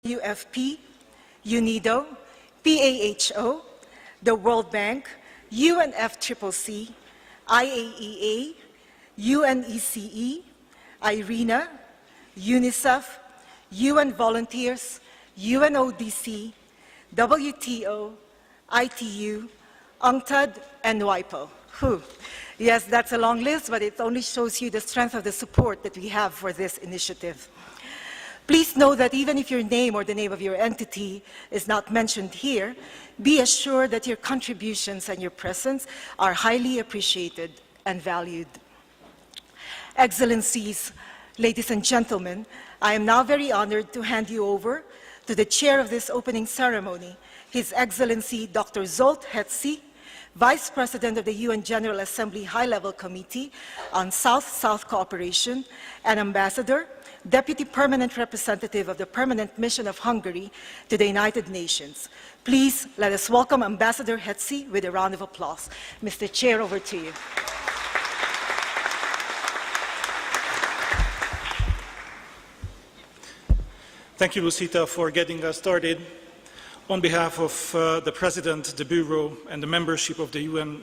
UFP, UNIDO, PAHO, the World Bank, UNFCCC, IAEA, UNECE, IRENA, UNICEF, UN Volunteers, UNODC, WTO, ITU, UNCTAD, and WIPO. Whew. Yes, that's a long list, but it only shows you the strength of the support that we have for this initiative. Please know that even if your name or the name of your entity is not mentioned here, be assured that your contributions and your presence are highly appreciated and valued. Excellencies, ladies and gentlemen, I am now very honored to hand you over to the chair of this opening ceremony, His Excellency Dr. Zsolt Hetzi, Vice President of the UN General Assembly High-Level Committee on South-South Cooperation and Ambassador, Deputy Permanent Representative of the Permanent Mission of Hungary to the United Nations. Please let us welcome Ambassador Hetzi with a round of applause. Mr. Chair, over to you. Thank you, Lucita, for getting us started. On behalf of the President, the Bureau, and the membership of the UN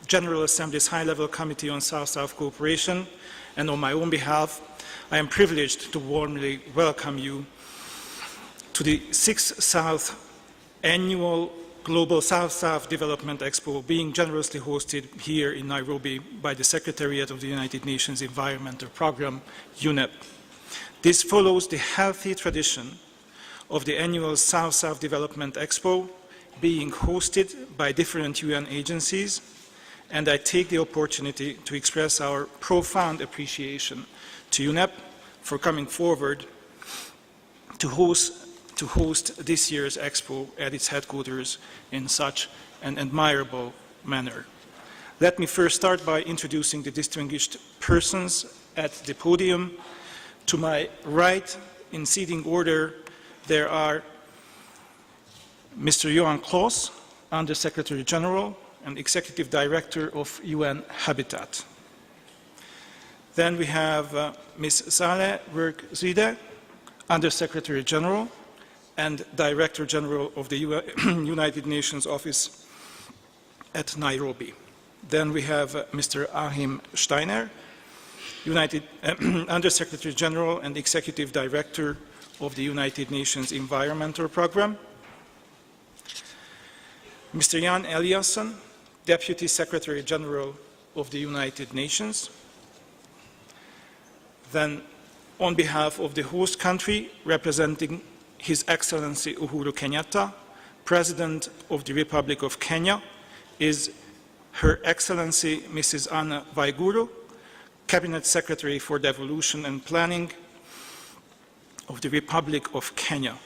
General Assembly's High-Level Committee on South-South Cooperation, and on my own behalf, I am privileged to warmly welcome you to the 6th South Annual Global South-South Development Expo being generously hosted here in Nairobi by the Secretariat of the United Nations Environmental Programme, UNEP. This follows the healthy tradition of the annual South-South Development Expo being hosted by different UN agencies, and I take the opportunity to express our profound appreciation to UNEP for coming forward to host this year's Expo at its headquarters in such an admirable manner. Let me first start by introducing the distinguished persons at the podium. To my right, in seating order, there are Mr. Johan Claus, Under-Secretary General and Executive Director of UN Habitat. Then we have Ms. Saleh Work-Zide, Under-Secretary General and Director General of the United Nations Office at Nairobi. Then we have Mr. Achim Steiner, Under-Secretary General and Executive Director of the United Nations Environmental Programme. Mr. Jan Eliasson, Deputy Secretary General of the United Nations. Then, on behalf of the host country, representing His Excellency Uhuru Kenyatta, President of the Republic of Kenya, is Her Excellency Mrs. Anna Waiguru, Cabinet Secretary for Devolution and Planning of the Republic of Kenya.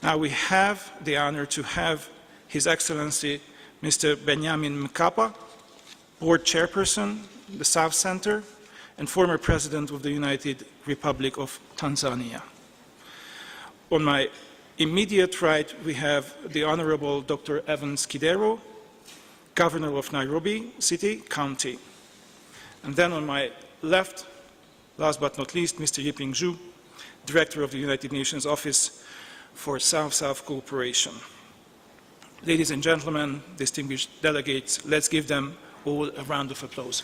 Now we have the honor to have His Excellency Mr. Benjamin Mkapa, Board Chairperson, the South Center, and former President of the United Republic of Tanzania. On my immediate right, we have the Honorable Dr. Evans Kidero, Governor of Nairobi City, County. And then on my left, last but not least, Mr. Yiping Zhu, Director of the United Nations Office for South-South Cooperation. Ladies and gentlemen, distinguished delegates, let's give them all a round of applause.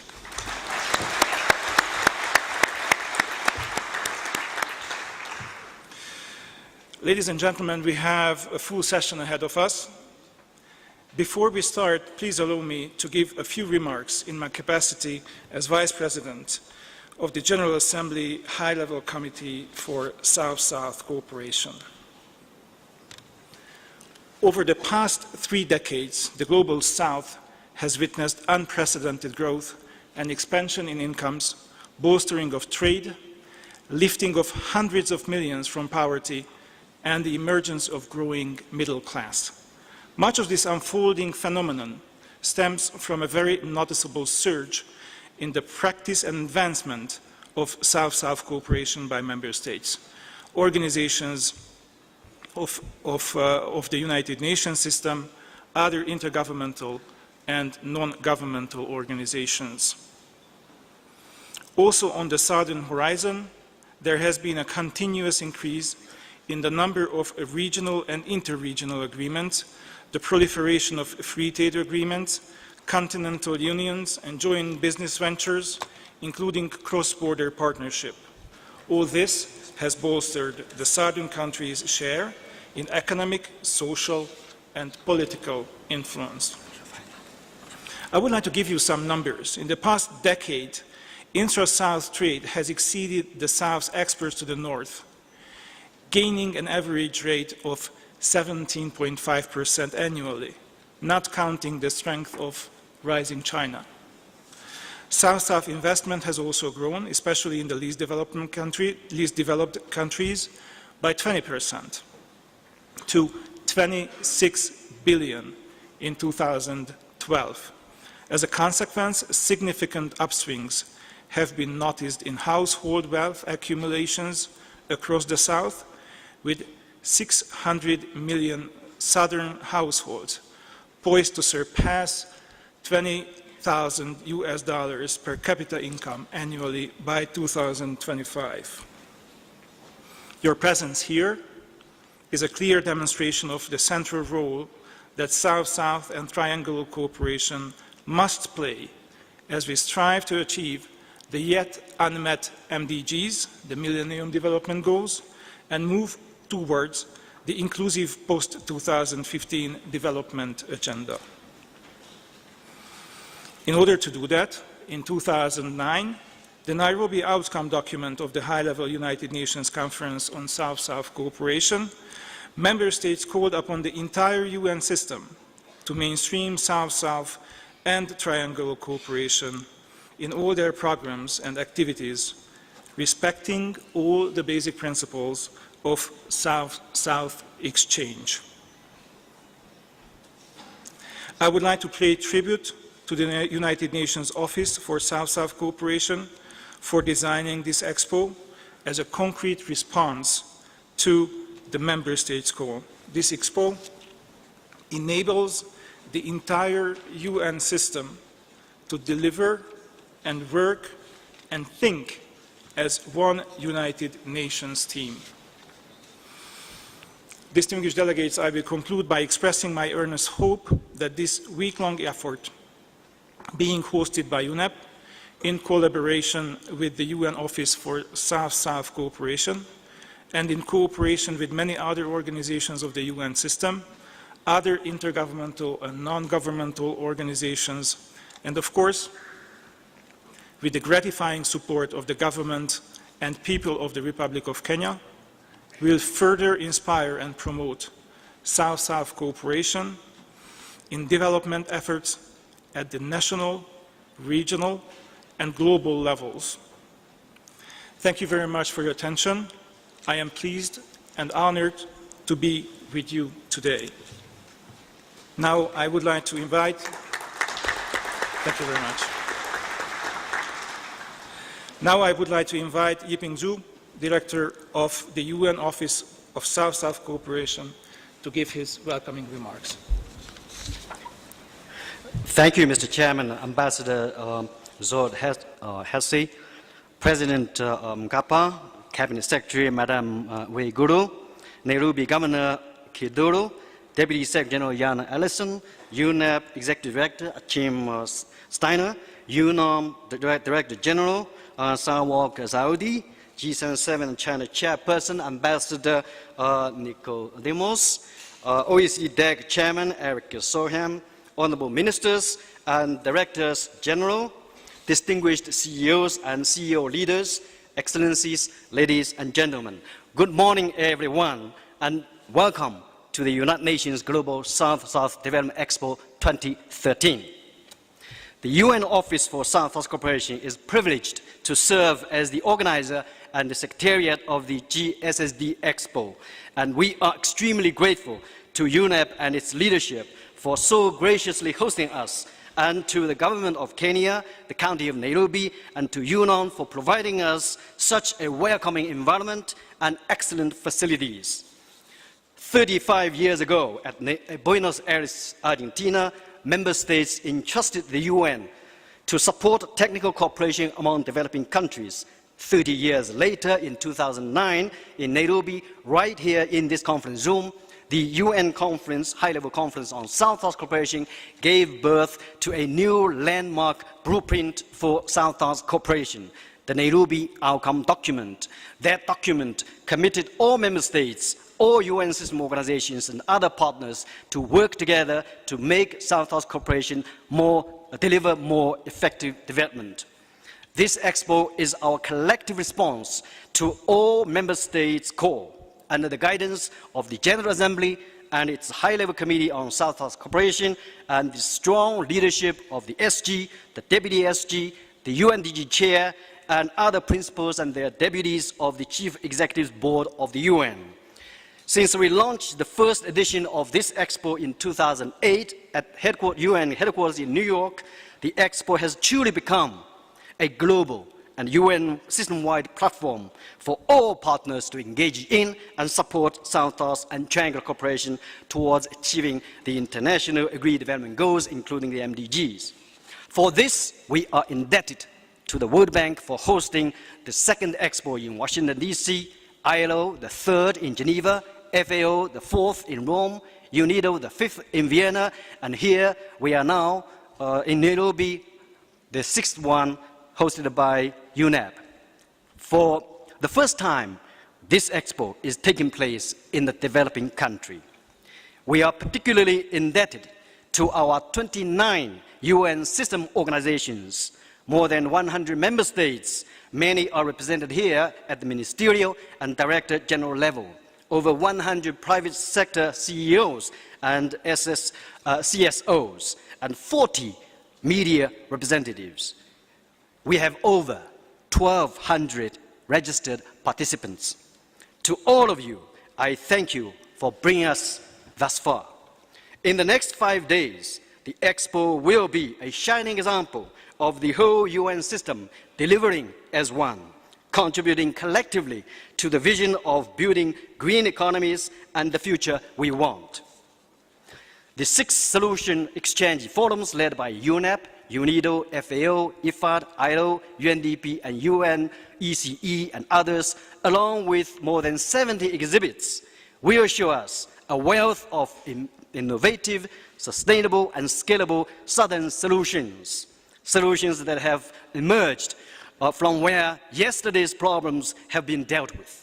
Ladies and gentlemen, we have a full session ahead of us. Before we start, please allow me to give a few remarks in my capacity as Vice President of the General Assembly High-Level Committee for South-South Cooperation. Over the past 3 decades, the Global South has witnessed unprecedented growth and expansion in incomes, bolstering of trade, lifting of hundreds of millions from poverty, and the emergence of growing middle class. Much of this unfolding phenomenon stems from a very noticeable surge in the practice and advancement of South-South cooperation by member states. Organizations of the United Nations system, other intergovernmental and non-governmental organizations. Also on the southern horizon, there has been a continuous increase in the number of regional and interregional agreements, the proliferation of free trade agreements, continental unions, and joint business ventures, including cross-border partnership. All this has bolstered the southern countries' share in economic, social, and political influence. I would like to give you some numbers. In the past decade, intra-South trade has exceeded the South's exports to the North, gaining an average rate of 17.5% annually, not counting the strength of rising China. South-South investment has also grown, especially in the least developed countries, by 20% to 26 billion in 2012. As a consequence, significant upswings have been noticed in household wealth accumulations across the South, with 600 million Southern households poised to surpass $20,000 per capita income annually by 2025. Your presence here is a clear demonstration of the central role that South-South and triangular cooperation must play as we strive to achieve the yet unmet MDGs, the Millennium Development Goals, and move towards the inclusive post-2015 development agenda. In order to do that, in 2009, the Nairobi outcome document of the high-level United Nations Conference on South-South Cooperation, member states called upon the entire UN system to mainstream South-South and triangular cooperation in all their programs and activities, respecting all the basic principles of South-South exchange. I would like to pay tribute to the United Nations Office for South-South Cooperation for designing this Expo as a concrete response to the Member States' call. This Expo enables the entire UN system to deliver and work and think as one United Nations team. Distinguished delegates, I will conclude by expressing my earnest hope that this week-long effort being hosted by UNEP in collaboration with the UN Office for South-South Cooperation and in cooperation with many other organizations of the UN system, other intergovernmental and non-governmental organizations, and of course, with the gratifying support of the government and people of the Republic of Kenya, will further inspire and promote South-South cooperation in development efforts at the national, regional, and global levels. Thank you very much for your attention. I am pleased and honored to be with you today. Now I would like to invite, thank you very much. Now I would like to invite Yiping Zhu, Director of the UN Office of South-South Cooperation, to give his welcoming remarks. Thank you, Mr. Chairman, Ambassador Zod Hesse, President Mkapa, Cabinet Secretary Madam Wei Guru, Nairobi Governor Kiduro, Deputy Secretary General Yana Ellison, UNEP Executive Director Achim Steiner, UNOM Director General Sawok Saudi, G77 China Chairperson Ambassador Nicodemus, OECD DEC Chairman Eric Soham, Honorable Ministers and Directors General, distinguished CEOs and CEO leaders, Excellencies, ladies and gentlemen. Good morning, everyone, and welcome to the United Nations Global South-South Development Expo 2013. The UN Office for South-South Cooperation is privileged to serve as the organizer and the secretariat of the GSSD Expo, and we are extremely grateful to UNEP and its leadership for so graciously hosting us, and to the government of Kenya, the county of Nairobi, and to UNON for providing us such a welcoming environment and excellent facilities. 35 years ago, at Buenos Aires, Argentina, member states entrusted the UN to support technical cooperation among developing countries. 30 years later, in 2009, in Nairobi, right here in this conference room, the UN conference, high-level conference on South-South cooperation, gave birth to a new landmark blueprint for South-South cooperation, the Nairobi Outcome Document. That document committed all member states, all UN system organizations and other partners to work together to make South-South cooperation deliver more effective development. This Expo is our collective response to all member states' call under the guidance of the General Assembly and its high-level committee on South-South cooperation and the strong leadership of the SG, the Deputy SG, the UNDG Chair, and other principals and their deputies of the Chief Executive Board of the UN. Since we launched the first edition of this Expo in 2008 at UN headquarters in New York, the Expo has truly become a global and UN system-wide platform for all partners to engage in and support South-South and triangular cooperation towards achieving the international agreed development goals, including the MDGs. For this, we are indebted to the World Bank for hosting the second Expo in Washington, D.C., ILO, the third in Geneva, FAO, the fourth in Rome, UNIDO, the fifth in Vienna, and here we are now in Nairobi, the sixth one, hosted by UNEP. For the first time, this Expo is taking place in the developing country. We are particularly indebted to our 29 UN system organizations, more than 100 member states. Many are represented here at the ministerial and director general level. Over 100 private sector CEOs and CSOs, and 40 media representatives. We have over 1,200 registered participants. To all of you, I thank you for bringing us thus far. In the next 5 days, the Expo will be a shining example of the whole UN system delivering as one, contributing collectively to the vision of building green economies and the future we want. The 6 solution exchange forums led by UNEP, UNIDO, FAO, IFAD, ILO, UNDP, and UNECE, and others, along with more than 70 exhibits, will show us a wealth of innovative, sustainable, and scalable Southern solutions, solutions that have emerged from where yesterday's problems have been dealt with.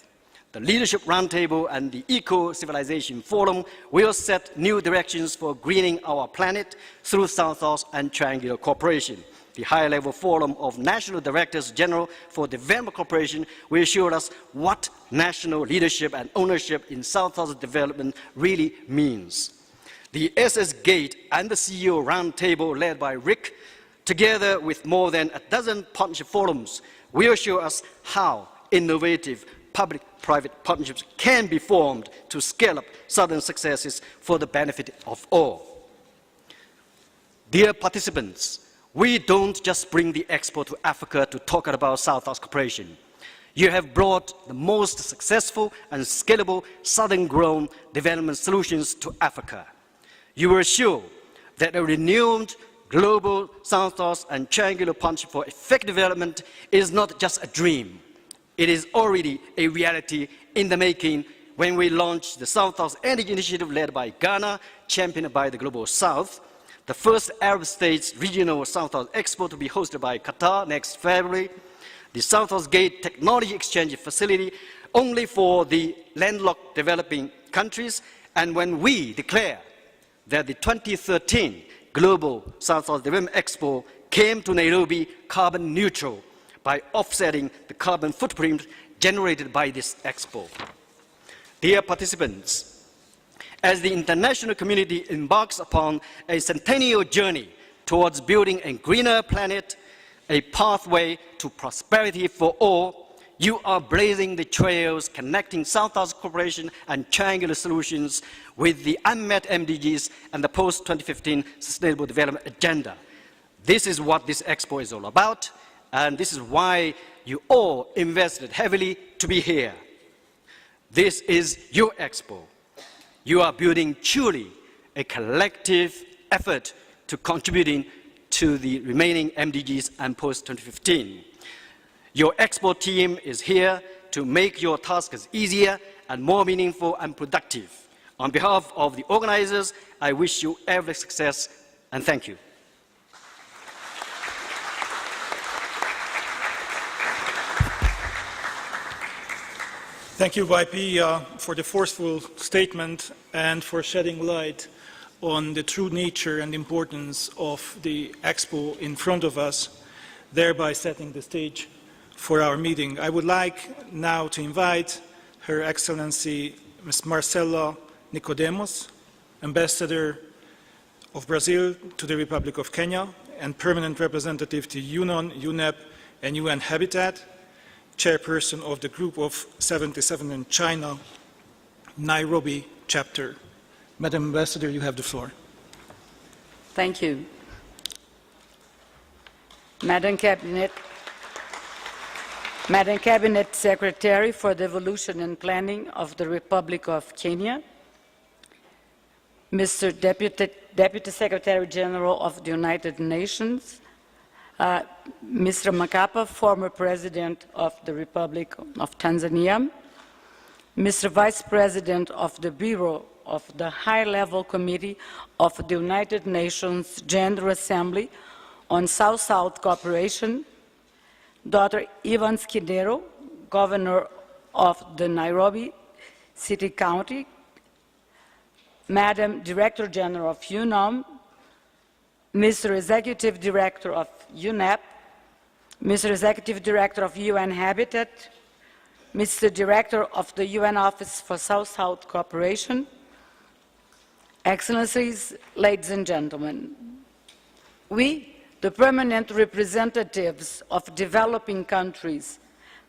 The Leadership Roundtable and the Eco-Civilization Forum will set new directions for greening our planet through South-South and triangular cooperation. The high-level forum of National Directors General for Development Cooperation will show us what national leadership and ownership in South-South development really means. The SS Gate and the CEO Roundtable led by Rick, together with more than a dozen partnership forums, will show us how innovative public-private partnerships can be formed to scale up Southern successes for the benefit of all. Dear participants, we don't just bring the Expo to Africa to talk about South-South cooperation. You have brought the most successful and scalable Southern-grown development solutions to Africa. You will show that a renewed global South-South and triangular partnership for effective development is not just a dream. It is already a reality in the making when we launched the South-South Energy Initiative led by Ghana, championed by the Global South, the first Arab States Regional South-South Expo to be hosted by Qatar next February, the South-South Gate Technology Exchange Facility only for the landlocked developing countries, and when we declare that the 2013 Global South-South Development Expo came to Nairobi carbon neutral by offsetting the carbon footprint generated by this Expo. Dear participants, as the international community embarks upon a centennial journey towards building a greener planet, a pathway to prosperity for all, you are blazing the trails connecting South-South cooperation and triangular solutions with the unmet MDGs and the post-2015 Sustainable Development Agenda. This is what this Expo is all about, and this is why you all invested heavily to be here. This is your Expo. You are building truly a collective effort to contributing to the remaining MDGs and post-2015. Your Expo team is here to make your tasks easier and more meaningful and productive. On behalf of the organizers, I wish you every success and thank you. Thank you, YP, for the forceful statement and for shedding light on the true nature and importance of the Expo in front of us, thereby setting the stage for our meeting. I would like now to invite Her Excellency Ms. Marcela Nicodemos, Ambassador of Brazil to the Republic of Kenya and Permanent Representative to UNON, UNEP, and UN Habitat, Chairperson of the Group of 77 in China, Nairobi chapter. Madam Ambassador, you have the floor. Thank you. Madam Cabinet Secretary for Devolution and Planning of the Republic of Kenya, Mr. Deputy Secretary General of the United Nations, Mr. Mkapa, former President of the Republic of Tanzania, Mr. Vice President of the Bureau of the High-Level Committee of the United Nations General Assembly on South-South Cooperation, Dr. Ivan Skidero, Governor of the Nairobi City County, Madam Director General of UNOM, Mr. Executive Director of UNEP, Mr. Executive Director of UN Habitat, Mr. Director of the UN Office for South-South Cooperation, Excellencies, ladies and gentlemen, we, the permanent representatives of developing countries,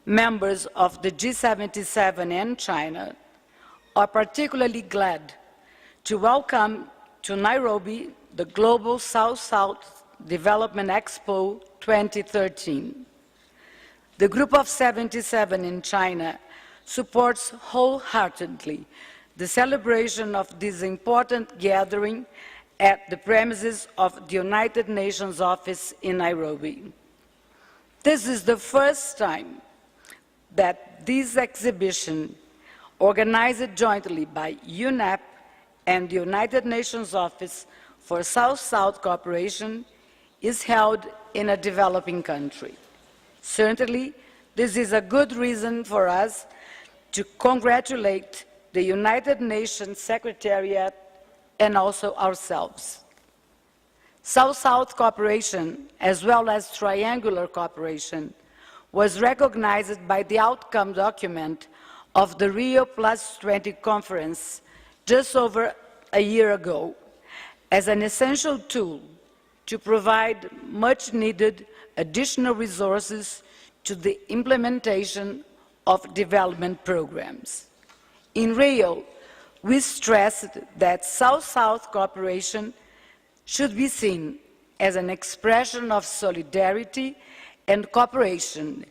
members of the G77 and China, are particularly glad to welcome to Nairobi the Global South-South Development Expo 2013. The Group of 77 in China supports wholeheartedly the celebration of this important gathering at the premises of the United Nations office in Nairobi. This is the first time that this exhibition, organized jointly by UNEP and the United Nations Office for South-South Cooperation, is held in a developing country. Certainly, this is a good reason for us to congratulate the United Nations Secretariat and also ourselves. South-South cooperation, as well as triangular cooperation, was recognized by the outcome document of the Rio +20 conference just over a year ago as an essential tool to provide much-needed additional resources to the implementation of development programs. In Rio, we stressed that South-South cooperation should be seen as an expression of solidarity and cooperation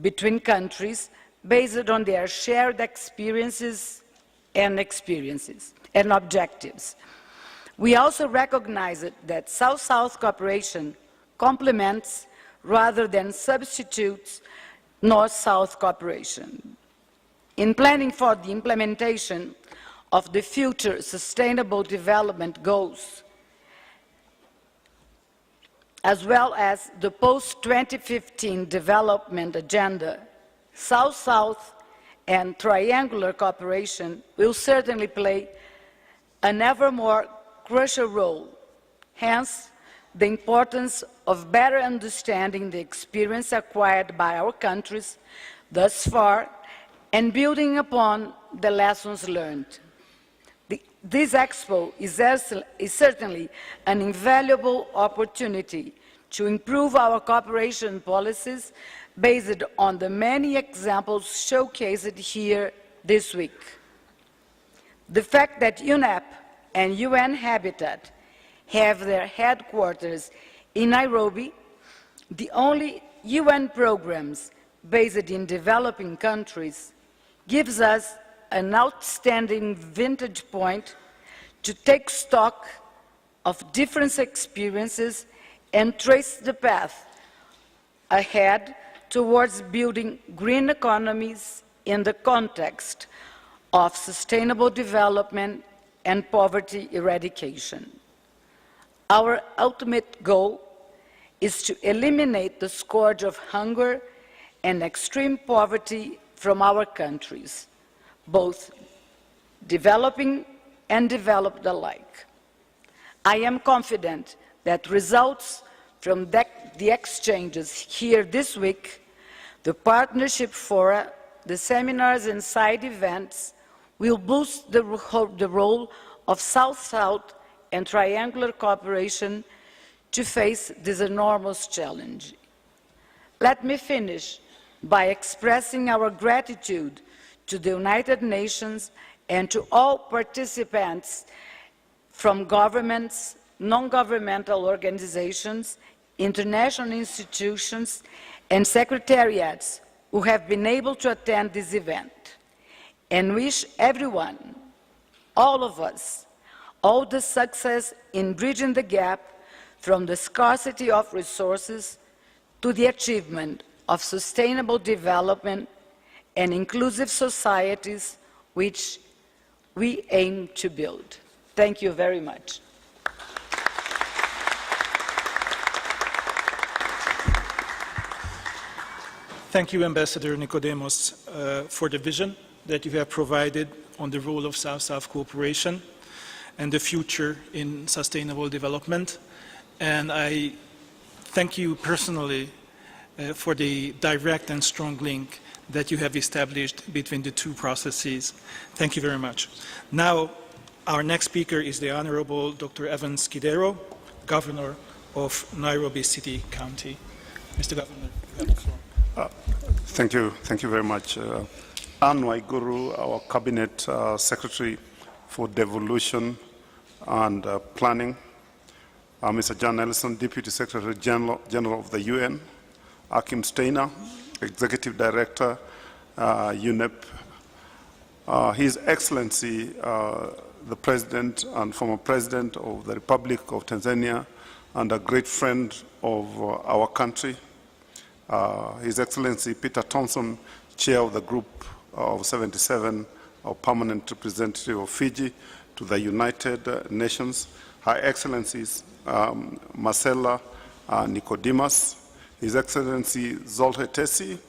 between countries based on their shared experiences and objectives. We also recognize that South-South cooperation complements rather than substitutes North-South cooperation. In planning for the implementation of the future Sustainable Development Goals, as well as the post-2015 development agenda, South-South and triangular cooperation will certainly play an ever more crucial role. Hence, the importance of better understanding the experience acquired by our countries thus far and building upon the lessons learned. This Expo is certainly an invaluable opportunity to improve our cooperation policies based on the many examples showcased here this week. The fact that UNEP and UN Habitat have their headquarters in Nairobi, the only UN programs based in developing countries, gives us an outstanding vantage point to take stock of different experiences and trace the path ahead towards building green economies in the context of sustainable development and poverty eradication. Our ultimate goal is to eliminate the scourge of hunger and extreme poverty from our countries, both developing and developed alike. I am confident that results from the exchanges here this week, the partnership fora, the seminars and side events will boost the role of South-South and triangular cooperation to face this enormous challenge. Let me finish by expressing our gratitude to the United Nations and to all participants from governments, non-governmental organizations, international institutions, and secretariats who have been able to attend this event, and wish everyone, all of us, all the success in bridging the gap from the scarcity of resources to the achievement of sustainable development and inclusive societies which we aim to build. Thank you very much. Thank you, Ambassador Nicodemus, for the vision that you have provided on the role of South-South cooperation and the future in sustainable development. And I thank you personally for the direct and strong link that you have established between the two processes. Thank you very much. Now, our next speaker is the Honorable Dr. Evans Kidero, Governor of Nairobi City County. Mr. Governor, you have the floor. Thank you very much. Ann Waiguru, our Cabinet Secretary for Devolution and Planning, Mr. John Ellison, Deputy Secretary General of the UN, Akim Steiner, Executive Director, UNEP, His Excellency, the President and former President of the Republic of Tanzania, and a great friend of our country, His Excellency Peter Thompson, Chair of the Group of 77, our Permanent Representative of Fiji to the United Nations, Her Excellencies Marcella Nicodemus, His Excellency Zolhe Tesi,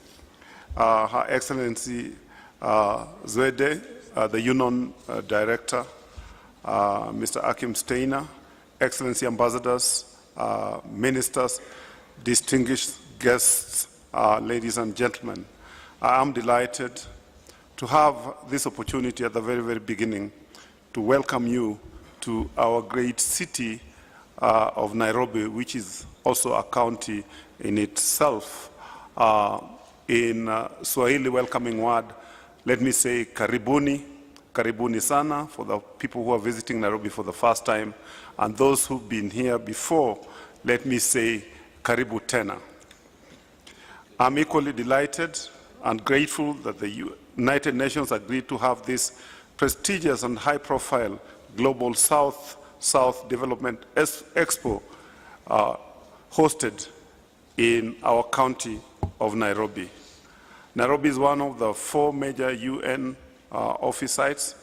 Her Excellency Zwede, the UNON Director, Mr. Akim Steiner, Excellency Ambassadors, Ministers, distinguished guests, ladies and gentlemen. I am delighted to have this opportunity at the very, very beginning to welcome you to our great city of Nairobi, which is also a county in itself. In Swahili welcoming word, let me say karibuni, karibuni sana for the people who are visiting Nairobi for the first time, and those who've been here before, let me say karibu tena. I'm equally delighted and grateful that the United Nations agreed to have this prestigious and high-profile Global South-South Development Expo hosted in our county of Nairobi. Nairobi is one of the 4 major UN office sites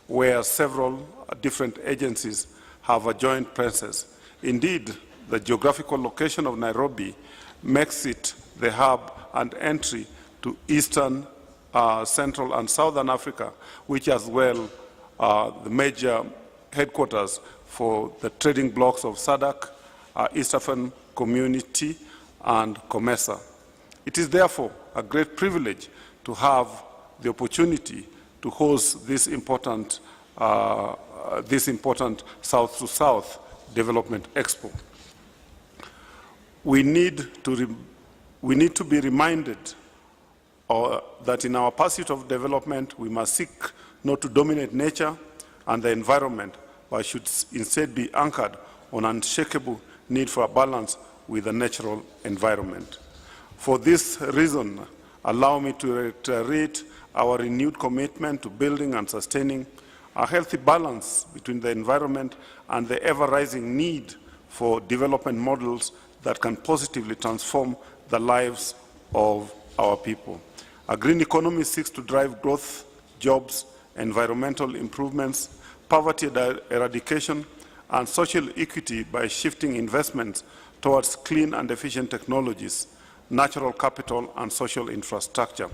where several different agencies have a joint presence. Indeed, the geographical location of Nairobi makes it the hub and entry to Eastern, Central, and Southern Africa, which as well the major headquarters for the trading blocks of SADC, East African Community, and COMESA. It is therefore a great privilege to have the opportunity to host this important South-to-South Development Expo. We need to be reminded that in our pursuit of development, we must seek not to dominate nature and the environment, but should instead be anchored on unshakable need for a balance with the natural environment. For this reason, allow me to reiterate our renewed commitment to building and sustaining a healthy balance between the environment and the ever-rising need for development models that can positively transform the lives of our people. A green economy seeks to drive growth, jobs, environmental improvements, poverty eradication, and social equity by shifting investments towards clean and efficient technologies, natural capital, and social infrastructure.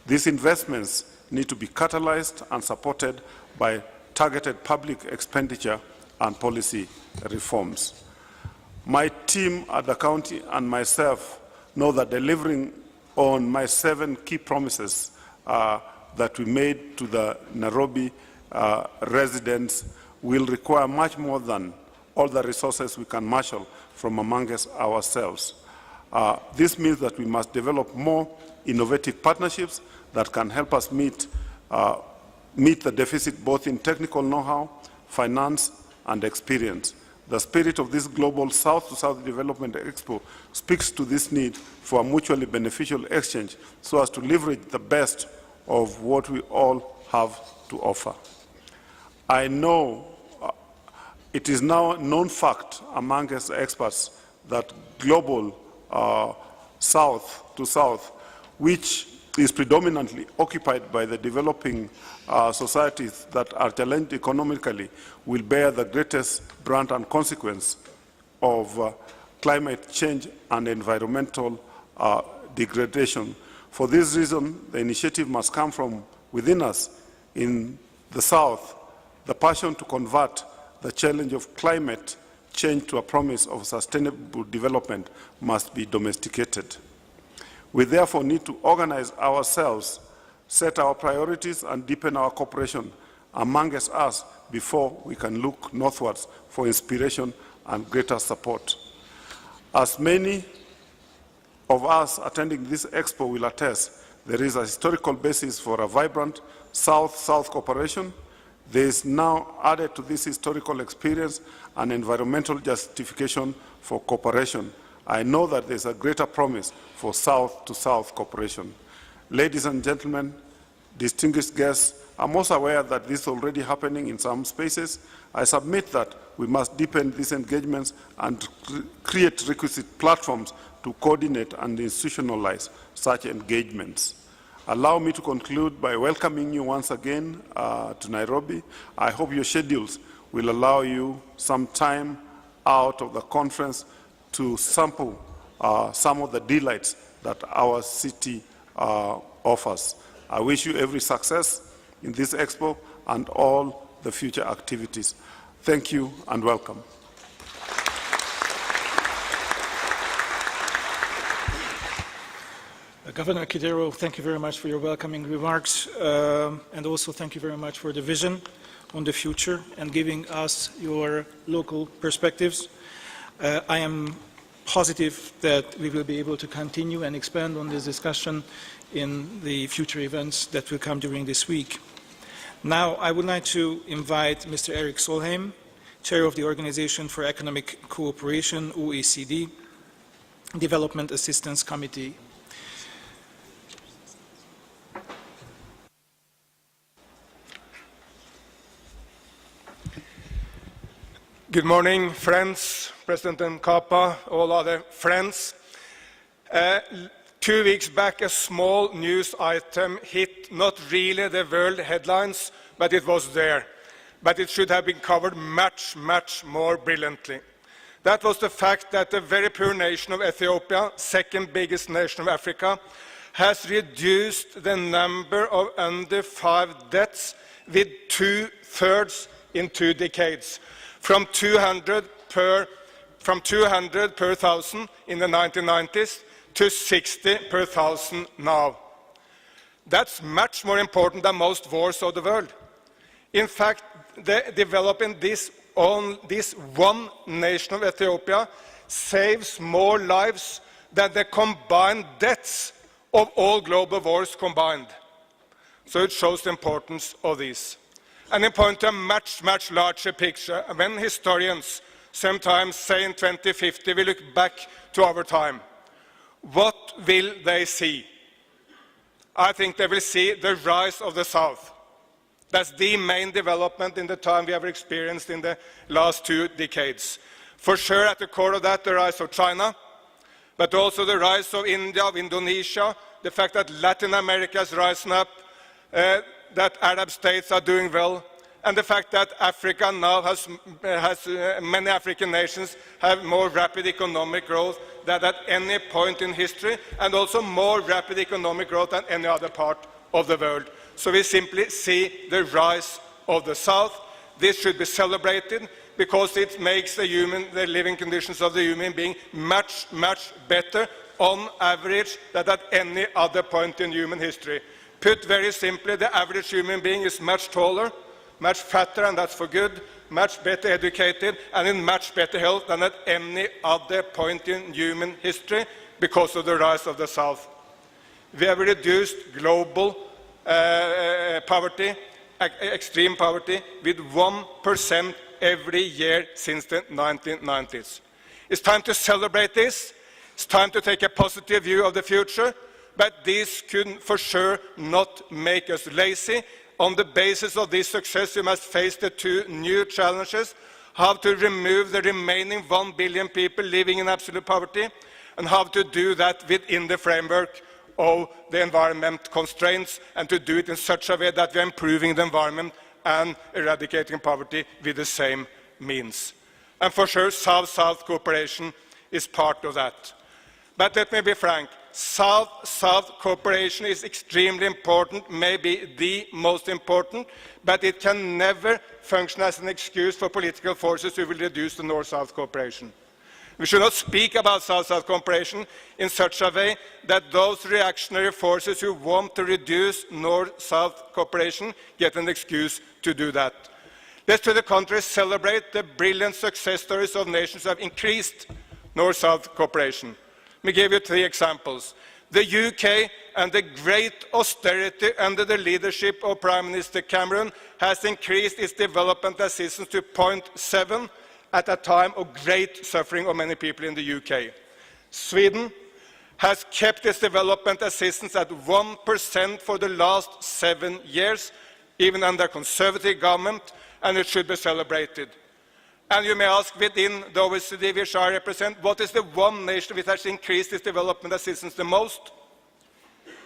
These investments need to be catalyzed and supported by targeted public expenditure and policy reforms. My team at the county and myself know that delivering on my 7 key promises that we made to the Nairobi residents will require much more than all the resources we can marshal from amongst ourselves. This means that we must develop more innovative partnerships that can help us meet the deficit both in technical know-how, finance, and experience. The spirit of this global South-to-South Development Expo speaks to this need for a mutually beneficial exchange so as to leverage the best of what we all have to offer. I know it is now a known fact amongst experts that global South-to-South, which is predominantly occupied by the developing societies that are challenged economically, will bear the greatest brunt and consequence of climate change and environmental degradation. For this reason, the initiative must come from within us. In the South, the passion to convert the challenge of climate change to a promise of sustainable development must be domesticated. We therefore need to organize ourselves, set our priorities, and deepen our cooperation amongst us before we can look northwards for inspiration and greater support. As many of us attending this expo will attest, there is a historical basis for a vibrant South-South cooperation. There is now added to this historical experience an environmental justification for cooperation. I know that there is a greater promise for South-to-South cooperation. Ladies and gentlemen, distinguished guests, I'm also aware that this is already happening in some spaces. I submit that we must deepen these engagements and create requisite platforms to coordinate and institutionalize such engagements. Allow me to conclude by welcoming you once again to Nairobi. I hope your schedules will allow you some time out of the conference to sample some of the delights that our city offers. I wish you every success in this expo and all the future activities. Thank you and welcome. Governor Kidero, thank you very much for your welcoming remarks, and also thank you very much for the vision on the future and giving us your local perspectives. I am positive that we will be able to continue and expand on this discussion in the future events that will come during this week. Now, I would like to invite Mr. Eric Solheim, Chair of the Organization for Economic Cooperation, OECD, Development Assistance Committee. Good morning, friends, President Nkapa, all other friends. 2 weeks back, a small news item hit not really the world headlines, but it was there. But it should have been covered much, much more brilliantly. That was the fact that the very poor nation of Ethiopia, second biggest nation of Africa, has reduced the number of under 5 deaths with 2/3 in 2 decades. From 200 per 1,000 in the 1990s to 60 per 1,000 now. That's much more important than most wars of the world. In fact, developing this one nation of Ethiopia saves more lives than the combined deaths of all global wars combined. So it shows the importance of this. And in point to a much, much larger picture, when historians sometimes say in 2050 we look back to our time, what will they see? I think they will see the rise of the South. That's the main development in the time we have experienced in the last 2 decades. For sure, at the core of that, the rise of China, but also the rise of India, of Indonesia, the fact that Latin America is rising up, that Arab states are doing well, and the fact that Africa now has many African nations have more rapid economic growth than at any point in history, and also more rapid economic growth than any other part of the world. So we simply see the rise of the South. This should be celebrated because it makes the living conditions of the human being much, much better on average than at any other point in human history. Put very simply, the average human being is much taller, much fatter, and that's for good, much better educated, and in much better health than at any other point in human history because of the rise of the South. We have reduced global poverty, extreme poverty, with 1% every year since the 1990s. It's time to celebrate this. It's time to take a positive view of the future, but this could for sure not make us lazy. On the basis of this success, we must face the two new challenges: how to remove the remaining 1 billion people living in absolute poverty, and how to do that within the framework of the environment constraints, and to do it in such a way that we are improving the environment and eradicating poverty with the same means. And for sure, South-South cooperation is part of that. But let me be frank, South-South cooperation is extremely important, maybe the most important, but it can never function as an excuse for political forces who will reduce the North-South cooperation. We should not speak about South-South cooperation in such a way that those reactionary forces who want to reduce North-South cooperation get an excuse to do that. Let's, to the contrary, celebrate the brilliant success stories of nations who have increased North-South cooperation. Let me give you 3 examples. The UK and the great austerity under the leadership of Prime Minister Cameron has increased its development assistance to 0.7 at a time of great suffering of many people in the UK. Sweden has kept its development assistance at 1% for the last 7 years, even under a conservative government, and it should be celebrated. And you may ask, within the OECD which I represent, what is the one nation which has increased its development assistance the most?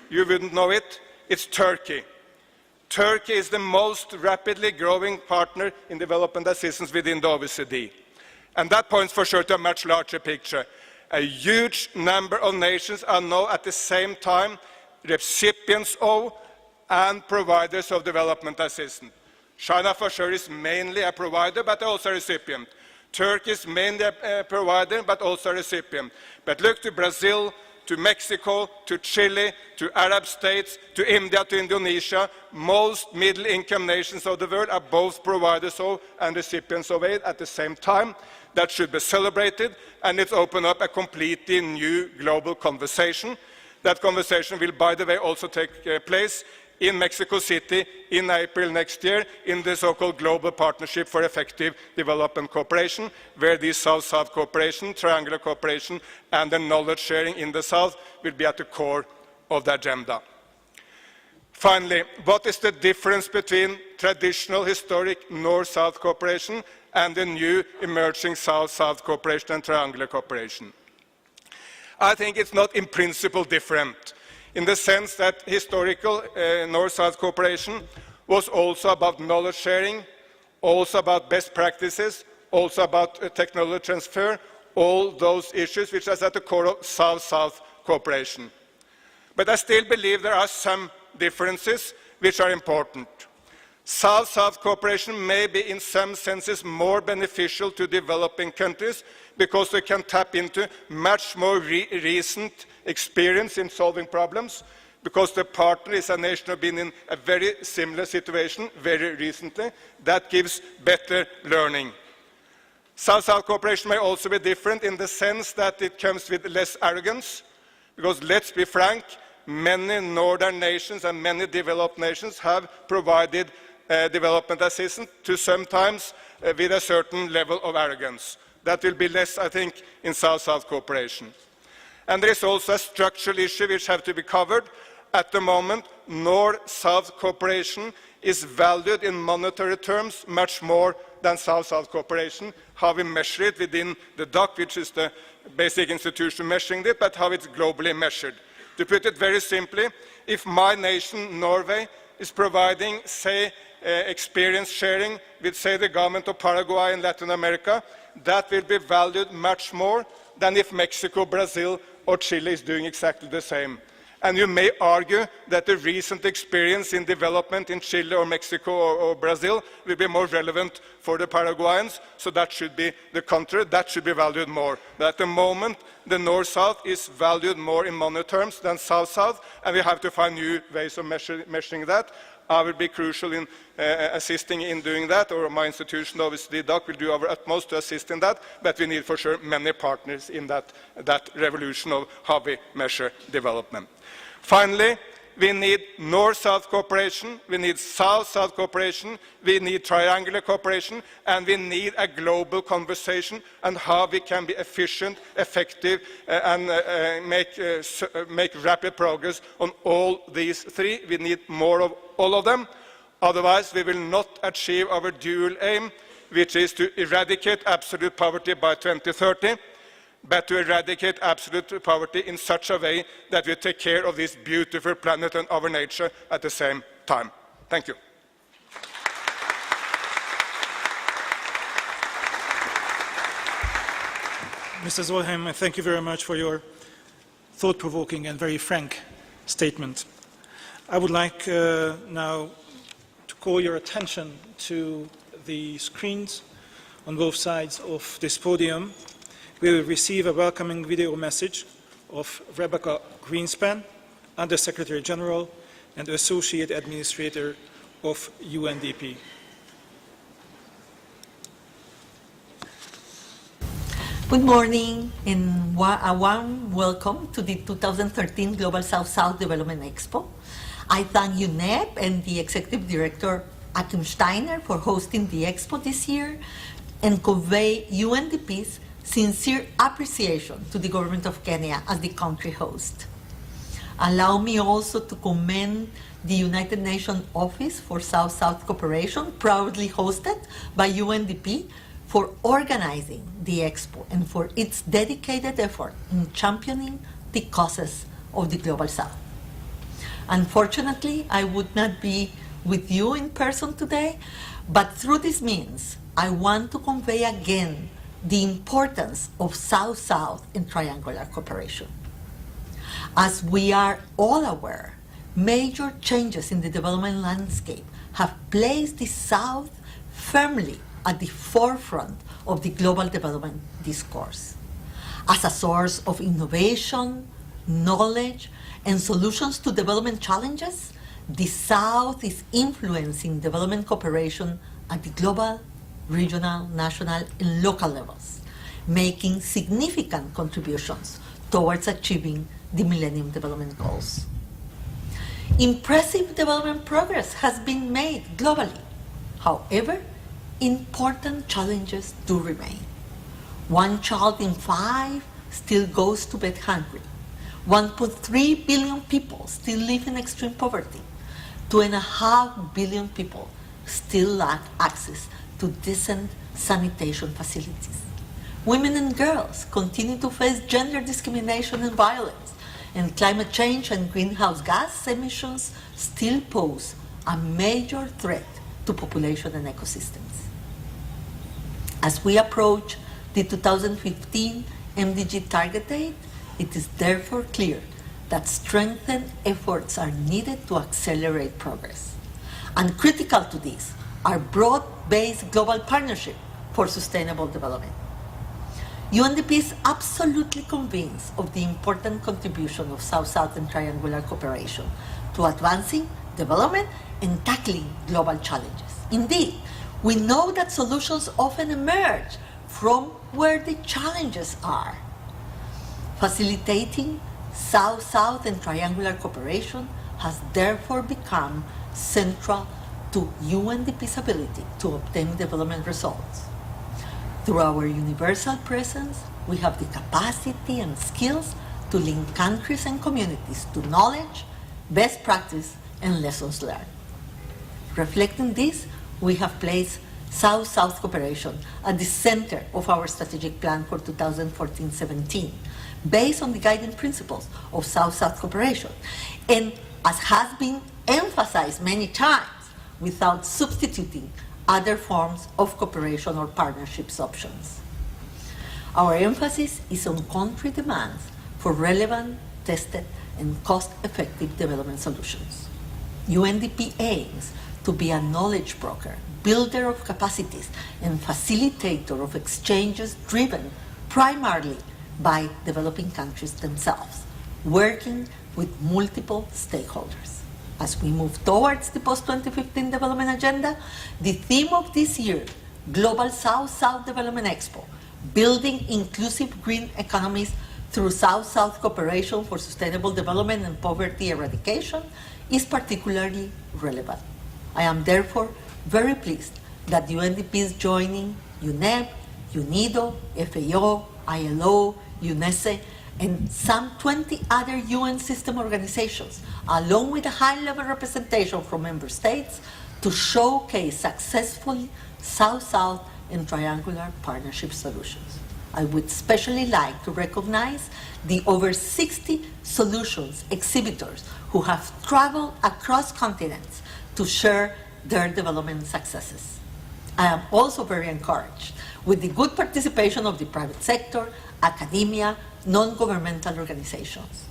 You wouldn't know it. It's Turkey. Turkey is the most rapidly growing partner in development assistance within the OECD. And that points for sure to a much larger picture. A huge number of nations are now at the same time recipients of and providers of development assistance. China for sure is mainly a provider, but also a recipient. Turkey is mainly a provider, but also a recipient. But look to Brazil, to Mexico, to Chile, to Arab states, to India, to Indonesia. Most middle-income nations of the world are both providers of and recipients of aid at the same time. That should be celebrated, and it's opened up a completely new global conversation. That conversation will, by the way, also take place in Mexico City in April next year in the so-called Global Partnership for Effective Development Cooperation, where this South-South cooperation, triangular cooperation, and the knowledge sharing in the South will be at the core of the agenda. Finally, what is the difference between traditional historic North-South cooperation and the new emerging South-South cooperation and triangular cooperation? I think it's not in principle different, in the sense that historical North-South cooperation was also about knowledge sharing, also about best practices, also about technology transfer, all those issues which are at the core of South-South cooperation. But I still believe there are some differences which are important. South-South cooperation may be in some senses more beneficial to developing countries because they can tap into much more recent experience in solving problems, because the partner is a nation who has been in a very similar situation very recently. That gives better learning. South-South cooperation may also be different in the sense that it comes with less arrogance, because let's be frank, many northern nations and many developed nations have provided development assistance to sometimes with a certain level of arrogance. That will be less, I think, in South-South cooperation. And there is also a structural issue which has to be covered. At the moment, North-South cooperation is valued in monetary terms much more than South-South cooperation, how we measure it within the DOC, which is the basic institution measuring it, but how it's globally measured. To put it very simply, if my nation, Norway, is providing, say, experience sharing with, say, the government of Paraguay in Latin America, that will be valued much more than if Mexico, Brazil, or Chile is doing exactly the same. And you may argue that the recent experience in development in Chile or Mexico or Brazil will be more relevant for the Paraguayans, so that should be the contrary, that should be valued more. But at the moment, the North-South is valued more in money terms than South-South, and we have to find new ways of measuring that. I will be crucial in assisting in doing that, or my institution, obviously, DOC, will do our utmost to assist in that, but we need for sure many partners in that revolution of how we measure development. Finally, we need North-South cooperation, we need South-South cooperation, we need triangular cooperation, and we need a global conversation on how we can be efficient, effective, and make rapid progress on all these three. We need more of all of them. Otherwise, we will not achieve our dual aim, which is to eradicate absolute poverty by 2030, but to eradicate absolute poverty in such a way that we take care of this beautiful planet and our nature at the same time. Thank you. Mr. Solheim, thank you very much for your thought-provoking and very frank statement. I would like now to call your attention to the screens on both sides of this podium. We will receive a welcoming video message of Rebecca Greenspan, Under Secretary General and Associate Administrator of UNDP. Good morning and a warm welcome to the 2013 Global South-South Development Expo. I thank UNEP and the Executive Director, Akim Steiner, for hosting the Expo this year and convey UNDP's sincere appreciation to the government of Kenya as the country host. Allow me also to commend the United Nations Office for South-South Cooperation, proudly hosted by UNDP, for organizing the Expo and for its dedicated effort in championing the causes of the Global South. Unfortunately, I would not be with you in person today, but through this means, I want to convey again the importance of South-South and triangular cooperation. As we are all aware, major changes in the development landscape have placed the South firmly at the forefront of the global development discourse. As a source of innovation, knowledge, and solutions to development challenges, the South is influencing development cooperation at the global, regional, national, and local levels, making significant contributions towards achieving the Millennium Development Goals. Impressive development progress has been made globally. However, important challenges do remain. 1 child in 5 still goes to bed hungry. 1.3 billion people still live in extreme poverty. 2.5 billion people still lack access to decent sanitation facilities. Women and girls continue to face gender discrimination and violence, and climate change and greenhouse gas emissions still pose a major threat to population and ecosystems. As we approach the 2015 MDG target date, it is therefore clear that strengthened efforts are needed to accelerate progress. And critical to this are broad-based global partnership for sustainable development. UNDP is absolutely convinced of the important contribution of South-South and triangular cooperation to advancing development and tackling global challenges. Indeed, we know that solutions often emerge from where the challenges are. Facilitating South-South and triangular cooperation has therefore become central to UNDP's ability to obtain development results. Through our universal presence, we have the capacity and skills to link countries and communities to knowledge, best practice, and lessons learned. Reflecting this, we have placed South-South cooperation at the center of our strategic plan for 2014-17, based on the guiding principles of South-South cooperation, and as has been emphasized many times, without substituting other forms of cooperation or partnerships options. Our emphasis is on country demands for relevant, tested, and cost-effective development solutions. UNDP aims to be a knowledge broker, builder of capacities, and facilitator of exchanges driven primarily by developing countries themselves, working with multiple stakeholders. As we move towards the post-2015 development agenda, the theme of this year, Global South-South Development Expo, Building Inclusive Green Economies through South-South Cooperation for Sustainable Development and Poverty Eradication, is particularly relevant. I am therefore very pleased that UNDP is joining UNEP, UNIDO, FAO, ILO, UNESE, and some 20 other UN system organizations, along with a high-level representation from member states, to showcase successfully South-South and triangular partnership solutions. I would especially like to recognize the over 60 solutions exhibitors who have traveled across continents to share their development successes. I am also very encouraged with the good participation of the private sector, academia, non-governmental organizations.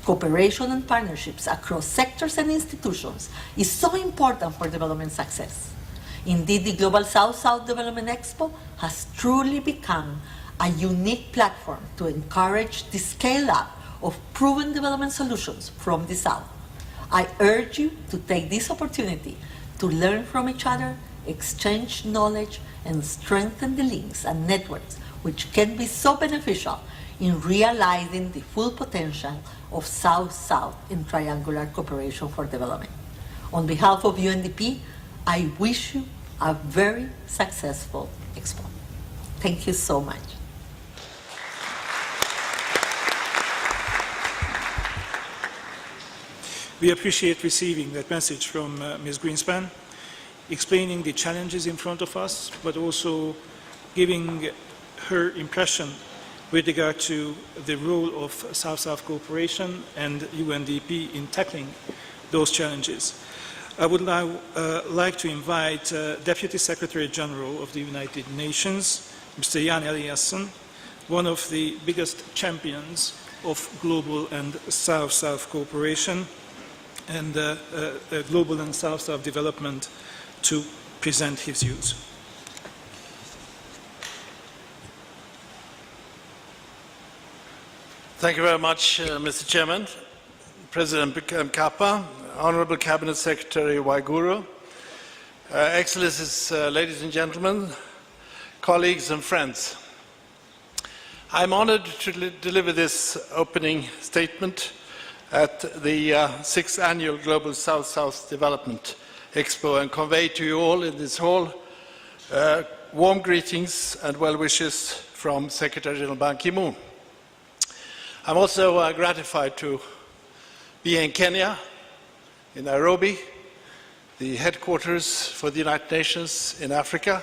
Cooperation and partnerships across sectors and institutions is so important for development success. Indeed, the Global South-South Development Expo has truly become a unique platform to encourage the scale-up of proven development solutions from the South. I urge you to take this opportunity to learn from each other, exchange knowledge, and strengthen the links and networks which can be so beneficial in realizing the full potential of South-South and triangular cooperation for development. On behalf of UNDP, I wish you a very successful Expo. Thank you so much. We appreciate receiving that message from Ms. Greenspan, explaining the challenges in front of us, but also giving her impression with regard to the role of South-South cooperation and UNDP in tackling those challenges. I would now like to invite Deputy Secretary General of the United Nations, Mr. Jan Eliasson, one of the biggest champions of global and South-South cooperation and global and South-South development, to present his views. Thank you very much, Mr. Chairman, President Mkapa, Honorable Cabinet Secretary Waiguru, Excellencies, ladies and gentlemen, colleagues and friends. I'm honored to deliver this opening statement at the 6th Annual Global South-South Development Expo and convey to you all in this hall warm greetings and well wishes from Secretary General Ban Ki-moon. I'm also gratified to be in Kenya, in Nairobi, the headquarters for the United Nations in Africa.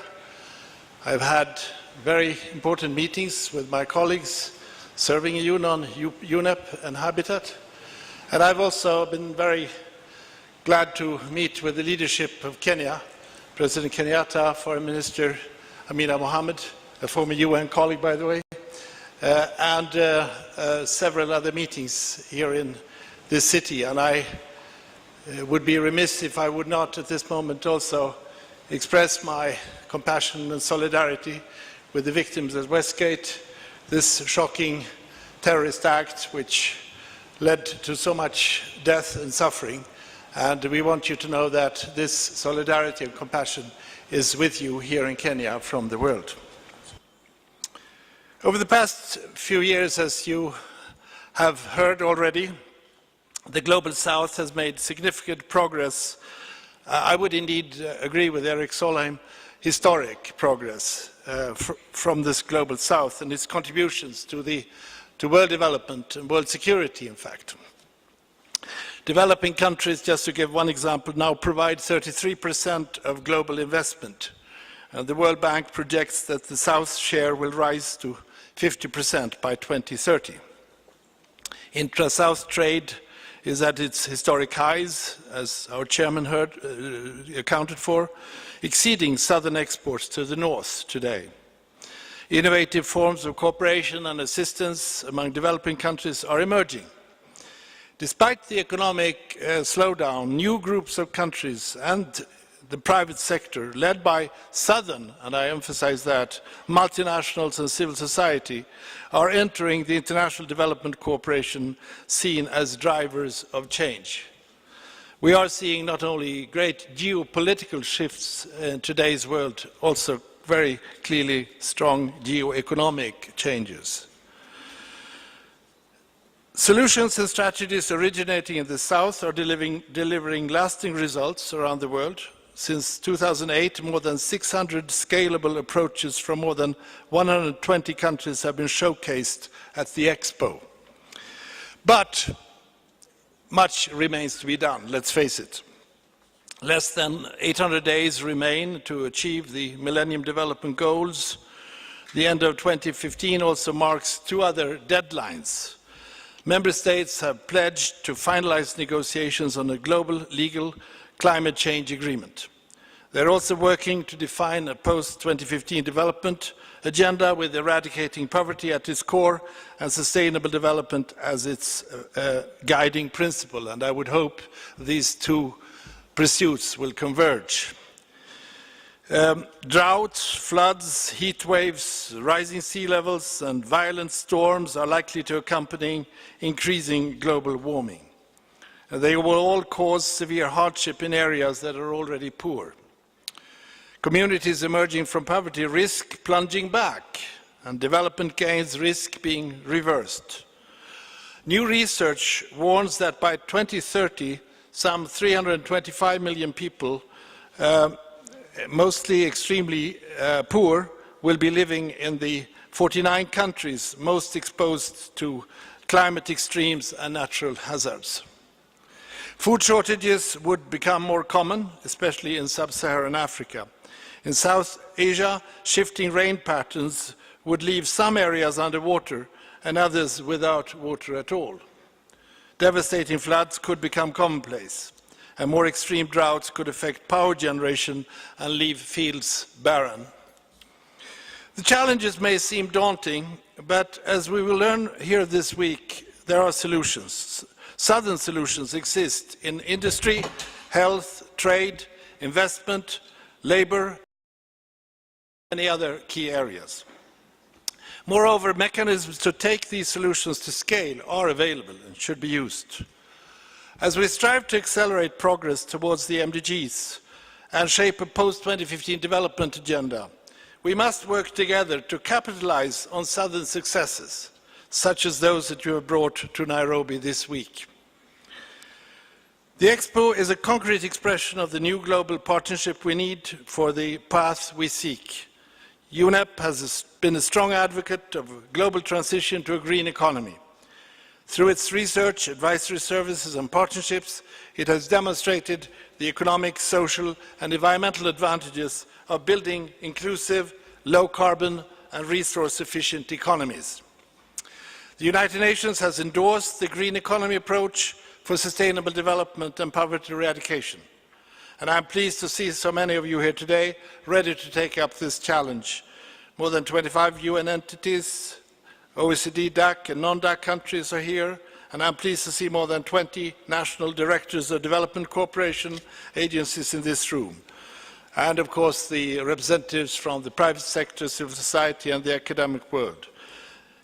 I've had very important meetings with my colleagues serving in UNEP and Habitat. And I've also been very glad to meet with the leadership of Kenya, President Kenyatta, Foreign Minister Amina Mohammed, a former UN colleague, by the way, and several other meetings here in this city. And I would be remiss if I would not at this moment also express my compassion and solidarity with the victims at Westgate, this shocking terrorist act which led to so much death and suffering. And we want you to know that this solidarity and compassion is with you here in Kenya from the world. Over the past few years, as you have heard already, the Global South has made significant progress. I would indeed agree with Eric Solheim, historic progress from this Global South and its contributions to world development and world security, in fact. Developing countries, just to give one example, now provide 33% of global investment. And the World Bank projects that the South's share will rise to 50% by 2030. Intra-South trade is at its historic highs, as our chairman accounted for, exceeding southern exports to the north today. Innovative forms of cooperation and assistance among developing countries are emerging. Despite the economic slowdown, new groups of countries and the private sector, led by southern, and I emphasize that, multinationals and civil society, are entering the international development cooperation scene as drivers of change. We are seeing not only great geopolitical shifts in today's world, also very clearly strong geo-economic changes. Solutions and strategies originating in the South are delivering lasting results around the world. Since 2008, more than 600 scalable approaches from more than 120 countries have been showcased at the Expo. But much remains to be done, let's face it. Less than 800 days remain to achieve the Millennium Development Goals. The end of 2015 also marks two other deadlines. Member States have pledged to finalize negotiations on a global legal climate change agreement. They're also working to define a post-2015 development agenda with eradicating poverty at its core and sustainable development as its guiding principle. And I would hope these two pursuits will converge. Droughts, floods, heat waves, rising sea levels and violent storms are likely to accompany increasing global warming. They will all cause severe hardship in areas that are already poor. Communities emerging from poverty risk plunging back, and development gains risk being reversed. New research warns that by 2030, some 325 million people, mostly extremely poor, will be living in the 49 countries most exposed to climate extremes and natural hazards. Food shortages would become more common, especially in sub-Saharan Africa. In South Asia, shifting rain patterns would leave some areas underwater and others without water at all. Devastating floods could become commonplace, and more extreme droughts could affect power generation and leave fields barren. The challenges may seem daunting, but as we will learn here this week, there are solutions. Southern solutions exist in industry, health, trade, investment, labor, and many other key areas. Moreover, mechanisms to take these solutions to scale are available and should be used. As we strive to accelerate progress towards the MDGs and shape a post-2015 development agenda, we must work together to capitalize on Southern successes, such as those that you have brought to Nairobi this week. The Expo is a concrete expression of the new global partnership we need for the path we seek. UNEP has been a strong advocate of global transition to a green economy. Through its research, advisory services and partnerships, it has demonstrated the economic, social and environmental advantages of building inclusive, low-carbon and resource-efficient economies. The United Nations has endorsed the green economy approach for sustainable development and poverty eradication. And I'm pleased to see so many of you here today ready to take up this challenge. More than 25 UN entities, OECD, DAC and non-DAC countries are here, and I'm pleased to see more than 20 national directors of development cooperation agencies in this room. And of course the representatives from the private sector, civil society and the academic world.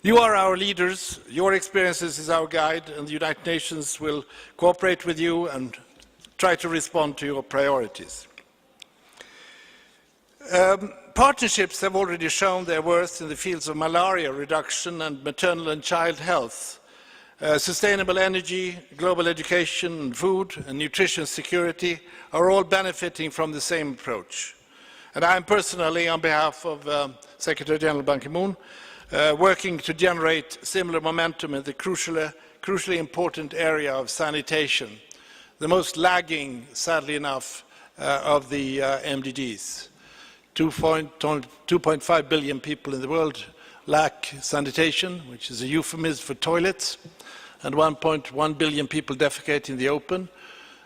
You are our leaders, your experiences is our guide, and the United Nations will cooperate with you and try to respond to your priorities. Partnerships have already shown their worth in the fields of malaria reduction and maternal and child health. Sustainable energy, global education, food and nutrition security are all benefiting from the same approach. And I am personally, on behalf of Secretary General Ban Ki-moon, working to generate similar momentum in the crucially important area of sanitation, the most lagging, sadly enough, of the MDGs. 2.5 billion people in the world lack sanitation, which is a euphemism for toilets, and 1.1 billion people defecate in the open.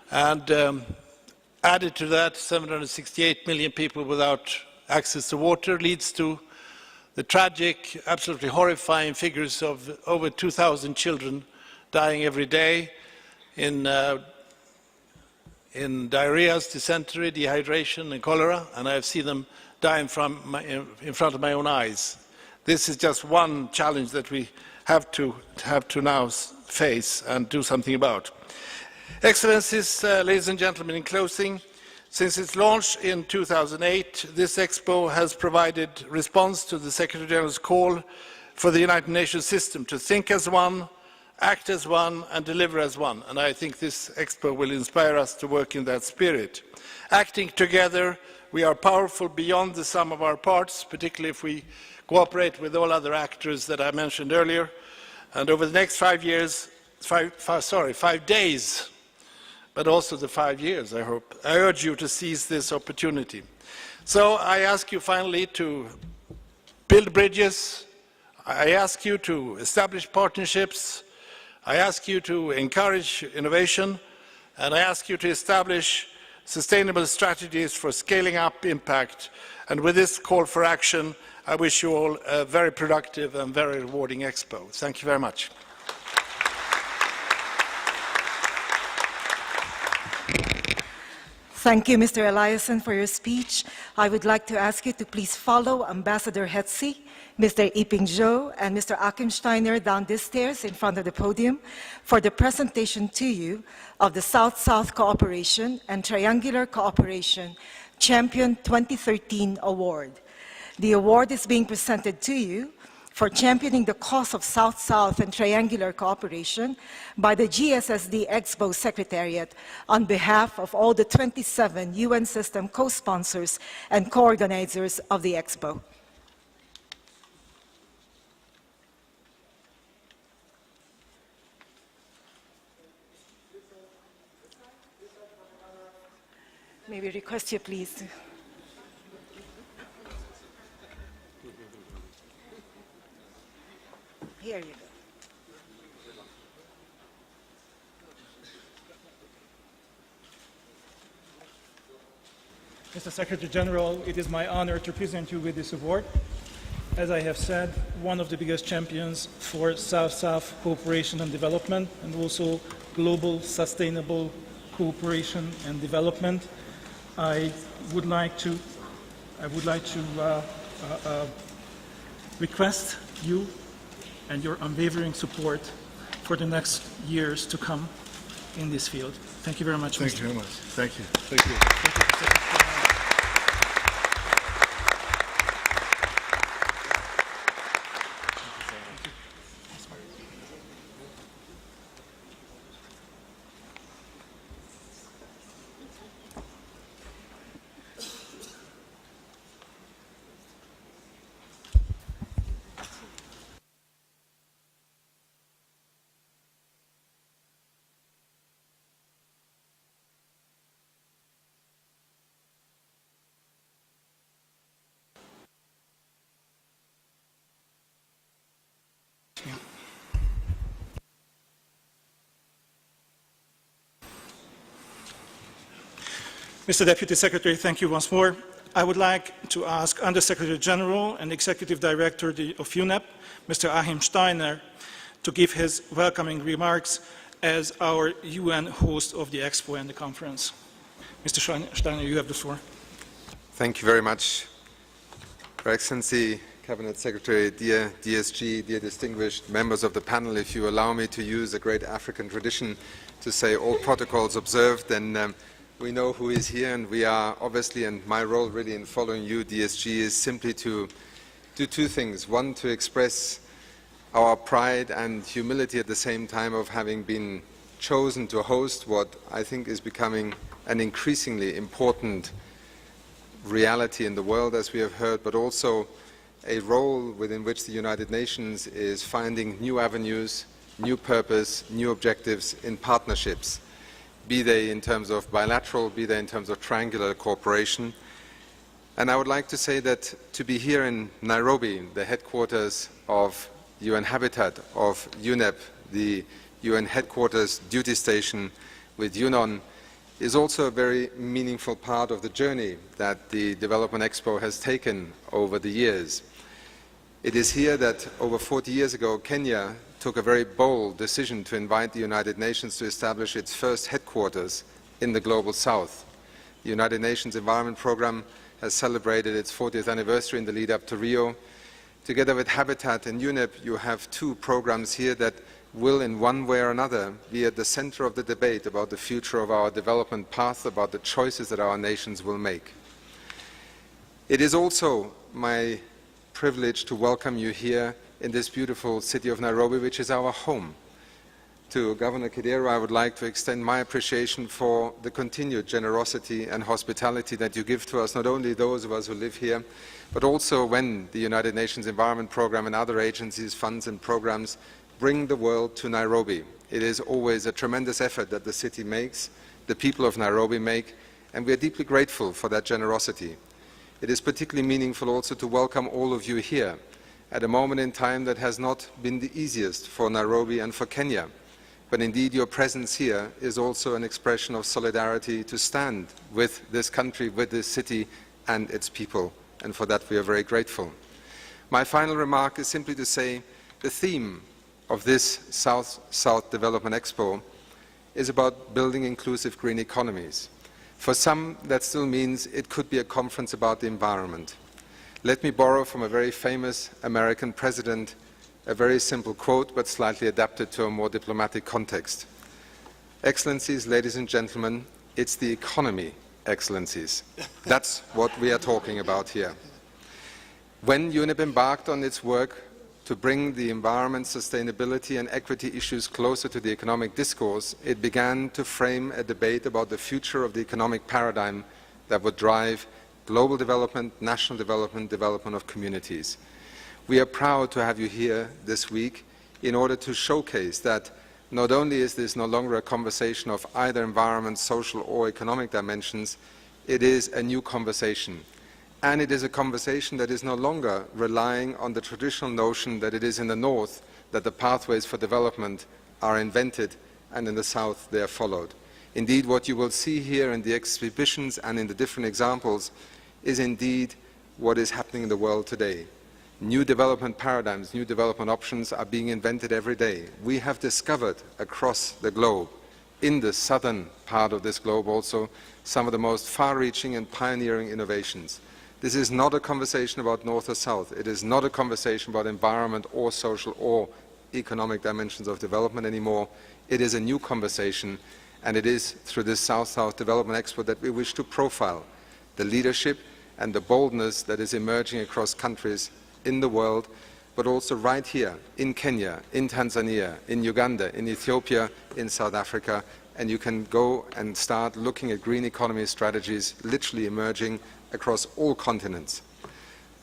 And added to that, 768 million people without access to water leads to the tragic, absolutely horrifying figures of over 2,000 children dying every day in diarrhea, dysentery, dehydration, and cholera, and I have seen them die in front of my own eyes. This is just one challenge that we have to now face and do something about. Excellencies, ladies and gentlemen, in closing, since its launch in 2008, this Expo has provided response to the Secretary General's call for the United Nations system to think as one, act as one, and deliver as one. And I think this Expo will inspire us to work in that spirit. Acting together, we are powerful beyond the sum of our parts, particularly if we cooperate with all other actors that I mentioned earlier. And over the next 5 years, 5 days, but also the 5 years, I hope, I urge you to seize this opportunity. So I ask you finally to build bridges. I ask you to establish partnerships. I ask you to encourage innovation, and I ask you to establish sustainable strategies for scaling up impact. And with this call for action, I wish you all a very productive and very rewarding Expo. Thank you very much. Thank you, Mr. Eliasson, for your speech. I would like to ask you to please follow Ambassador Hetzi, Mr. Yiping Zhou, and Mr. Achim Steiner down these stairs in front of the podium for the presentation to you of the South-South Cooperation and Triangular Cooperation Champion 2013 Award. The award is being presented to you for championing the cause of South-South and triangular cooperation by the GSSD Expo Secretariat on behalf of all the 27 UN system co-sponsors and co-organizers of the Expo. May we request you please. Here you go. Mr. Secretary General, it is my honor to present you with this award. As I have said, one of the biggest champions for South-South cooperation and development, and also global sustainable cooperation and development. I would like to request you and your unwavering support for the next years to come in this field. Thank you very much. Thank you very much. Thank you. Thank you. Mr. Deputy Secretary, thank you once more. I would like to ask Under-Secretary General and Executive Director of UNEP, Mr. Achim Steiner, to give his welcoming remarks as our UN host of the Expo and the conference. Mr. Steiner, you have the floor. Thank you very much. Your Excellency, Cabinet Secretary, dear DSG, dear distinguished members of the panel, if you allow me to use a great African tradition to say all protocols observed, then we know who is here, and we are obviously, and my role really in following you, DSG, is simply to do two things. One, to express our pride and humility at the same time of having been chosen to host what I think is becoming an increasingly important reality in the world, as we have heard, but also a role within which the United Nations is finding new avenues, new purpose, new objectives in partnerships. be they in terms of bilateral, be they in terms of triangular cooperation. And I would like to say that to be here in Nairobi, the headquarters of UN Habitat, of UNEP, the UN headquarters duty station with UNON, is also a very meaningful part of the journey that the Development Expo has taken over the years. It is here that over 40 years ago, Kenya took a very bold decision to invite the United Nations to establish its first headquarters in the Global South. The United Nations Environment Programme has celebrated its 40th anniversary in the lead up to Rio. Together with Habitat and UNEP, you have two programs here that will in one way or another be at the center of the debate about the future of our development path, about the choices that our nations will make. It is also my privilege to welcome you here in this beautiful city of Nairobi, which is our home. To Governor Kidero, I would like to extend my appreciation for the continued generosity and hospitality that you give to us, not only those of us who live here, but also when the United Nations Environment Programme and other agencies, funds and programs bring the world to Nairobi. It is always a tremendous effort that the city makes, the people of Nairobi make, and we are deeply grateful for that generosity. It is particularly meaningful also to welcome all of you here at a moment in time that has not been the easiest for Nairobi and for Kenya. But indeed, your presence here is also an expression of solidarity to stand with this country, with this city and its people, and for that we are very grateful. My final remark is simply to say the theme of this South-South Development Expo is about building inclusive green economies. For some, that still means it could be a conference about the environment. Let me borrow from a very famous American president a very simple quote, but slightly adapted to a more diplomatic context. Excellencies, ladies and gentlemen, it's the economy, excellencies. That's what we are talking about here. When UNEP embarked on its work to bring the environment, sustainability and equity issues closer to the economic discourse, it began to frame a debate about the future of the economic paradigm that would drive global development, national development, development of communities. We are proud to have you here this week in order to showcase that not only is this no longer a conversation of either environment, social or economic dimensions, it is a new conversation. And it is a conversation that is no longer relying on the traditional notion that it is in the North that the pathways for development are invented and in the South they are followed. Indeed, what you will see here in the exhibitions and in the different examples is indeed what is happening in the world today. New development paradigms, new development options are being invented every day. We have discovered across the globe, in the southern part of this globe also, some of the most far-reaching and pioneering innovations. This is not a conversation about North or South. It is not a conversation about environment or social or economic dimensions of development anymore. It is a new conversation, and it is through this South-South Development Expo that we wish to profile the leadership and the boldness that is emerging across countries in the world, but also right here in Kenya, in Tanzania, in Uganda, in Ethiopia, in South Africa, and you can go and start looking at green economy strategies literally emerging across all continents.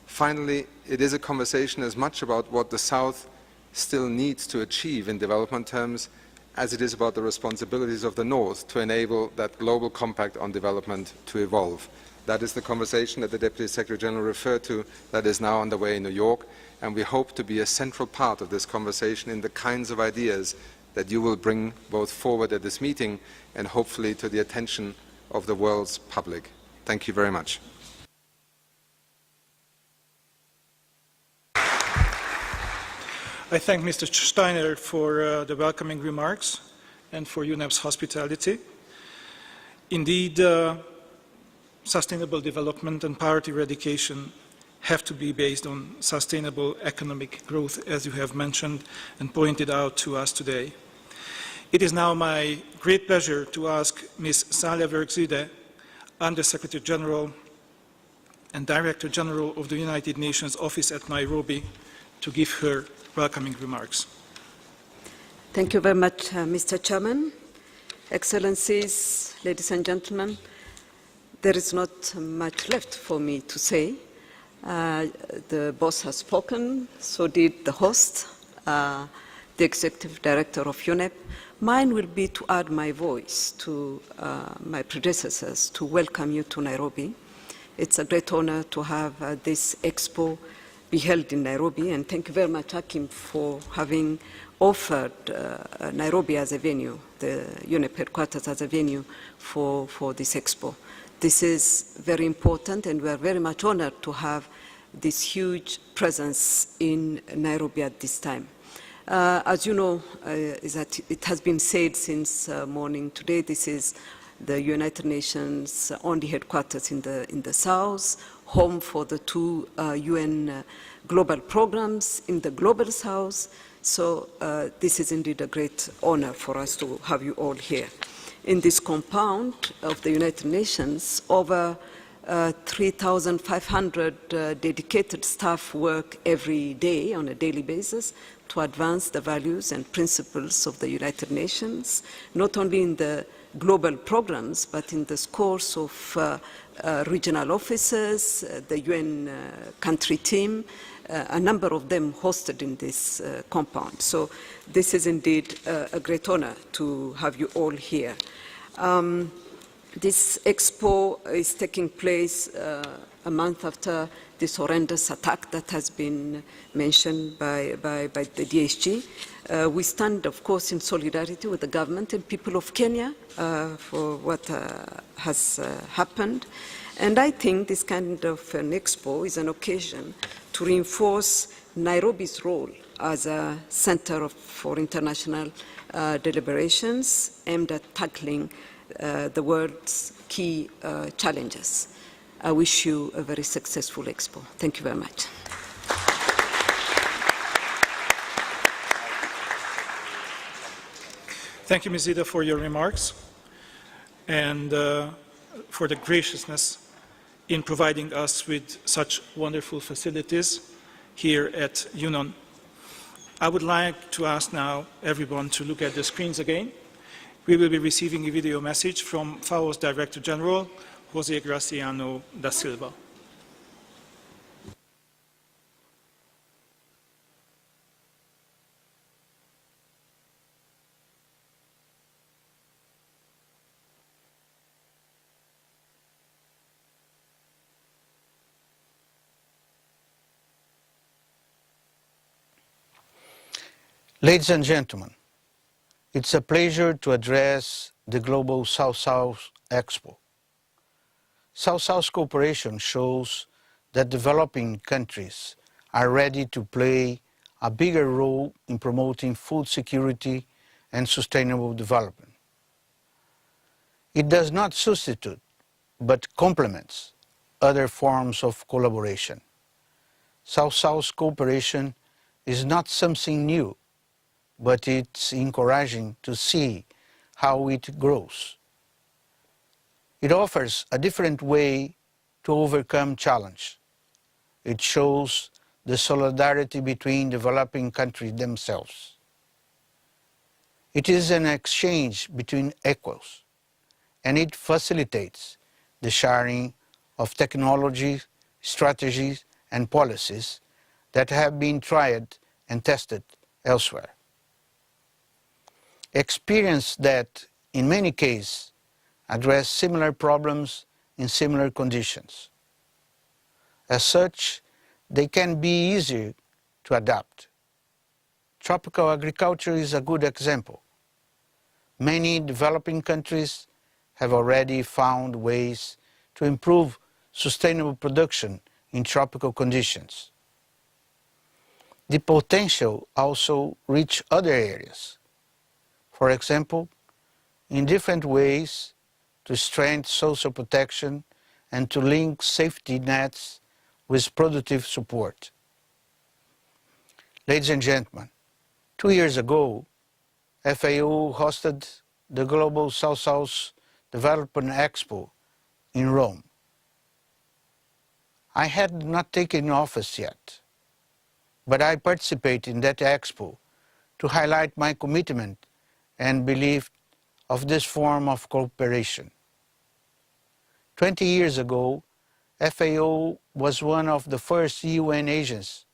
Finally, it is a conversation as much about what the South still needs to achieve in development terms as it is about the responsibilities of the North to enable that global compact on development to evolve. That is the conversation that the Deputy Secretary General referred to that is now underway in New York, and we hope to be a central part of this conversation in the kinds of ideas that you will bring both forward at this meeting and hopefully to the attention of the world's public. Thank you very much. I thank Mr. Steiner for the welcoming remarks and for UNEP's hospitality. Indeed, sustainable development and poverty eradication have to be based on sustainable economic growth, as you have mentioned and pointed out to us today. It is now my great pleasure to ask Ms. Salia Verkside, Under-Secretary General and Director General of the United Nations Office at Nairobi, to give her welcoming remarks. Thank you very much, Mr. Chairman. Excellencies, ladies and gentlemen, there is not much left for me to say. The boss has spoken, so did the host, the Executive Director of UNEP. Mine will be to add my voice to my predecessors to welcome you to Nairobi. It's a great honor to have this expo be held in Nairobi, and thank you very much, Hakim, for having offered Nairobi as a venue, the UNEP headquarters as a venue for this expo. This is very important, and we are very much honored to have this huge presence in Nairobi at this time. As you know, is that it has been said since morning today, this is the United Nations only headquarters in the South, home for the two UN global programs in the Global South. So this is indeed a great honor for us to have you all here. In this compound of the United Nations, over 3,500 dedicated staff work every day on a daily basis to advance the values and principles of the United Nations, not only in the global programs, but in the scores of regional offices, the UN country team, a number of them hosted in this compound. So this is indeed a great honor to have you all here. This expo is taking place a month after this horrendous attack that has been mentioned by the DSG. We stand, of course, in solidarity with the government and people of Kenya for what has happened. And I think this kind of an expo is an occasion to reinforce Nairobi's role as a center for international deliberations aimed at tackling the world's key challenges. I wish you a very successful expo. Thank you very much. Thank you, Ms. Ida, for your remarks and for the graciousness in providing us with such wonderful facilities here at UNON. I would like to ask now everyone to look at the screens again. We will be receiving a video message from FAO's Director General, José Graciano da Silva. Ladies and gentlemen, it's a pleasure to address the Global South-South Expo. South-South cooperation shows that developing countries are ready to play a bigger role in promoting food security and sustainable development. It does not substitute, but complements other forms of collaboration. South-South cooperation is not something new, but it's encouraging to see how it grows. It offers a different way to overcome challenge. It shows the solidarity between developing countries themselves. It is an exchange between equals, and it facilitates the sharing of technology, strategies, and policies that have been tried and tested elsewhere. Experience that, in many cases, address similar problems in similar conditions. As such, they can be easier to adapt. Tropical agriculture is a good example. Many developing countries have already found ways to improve sustainable production in tropical conditions. The potential also reaches other areas. For example, in different ways to strengthen social protection and to link safety nets with productive support. Ladies and gentlemen, 2 years ago, FAO hosted the Global South-South Development Expo in Rome. I had not taken office yet, but I participated in that expo to highlight my commitment and belief of this form of cooperation. 20 years ago, FAO was one of the first UN agencies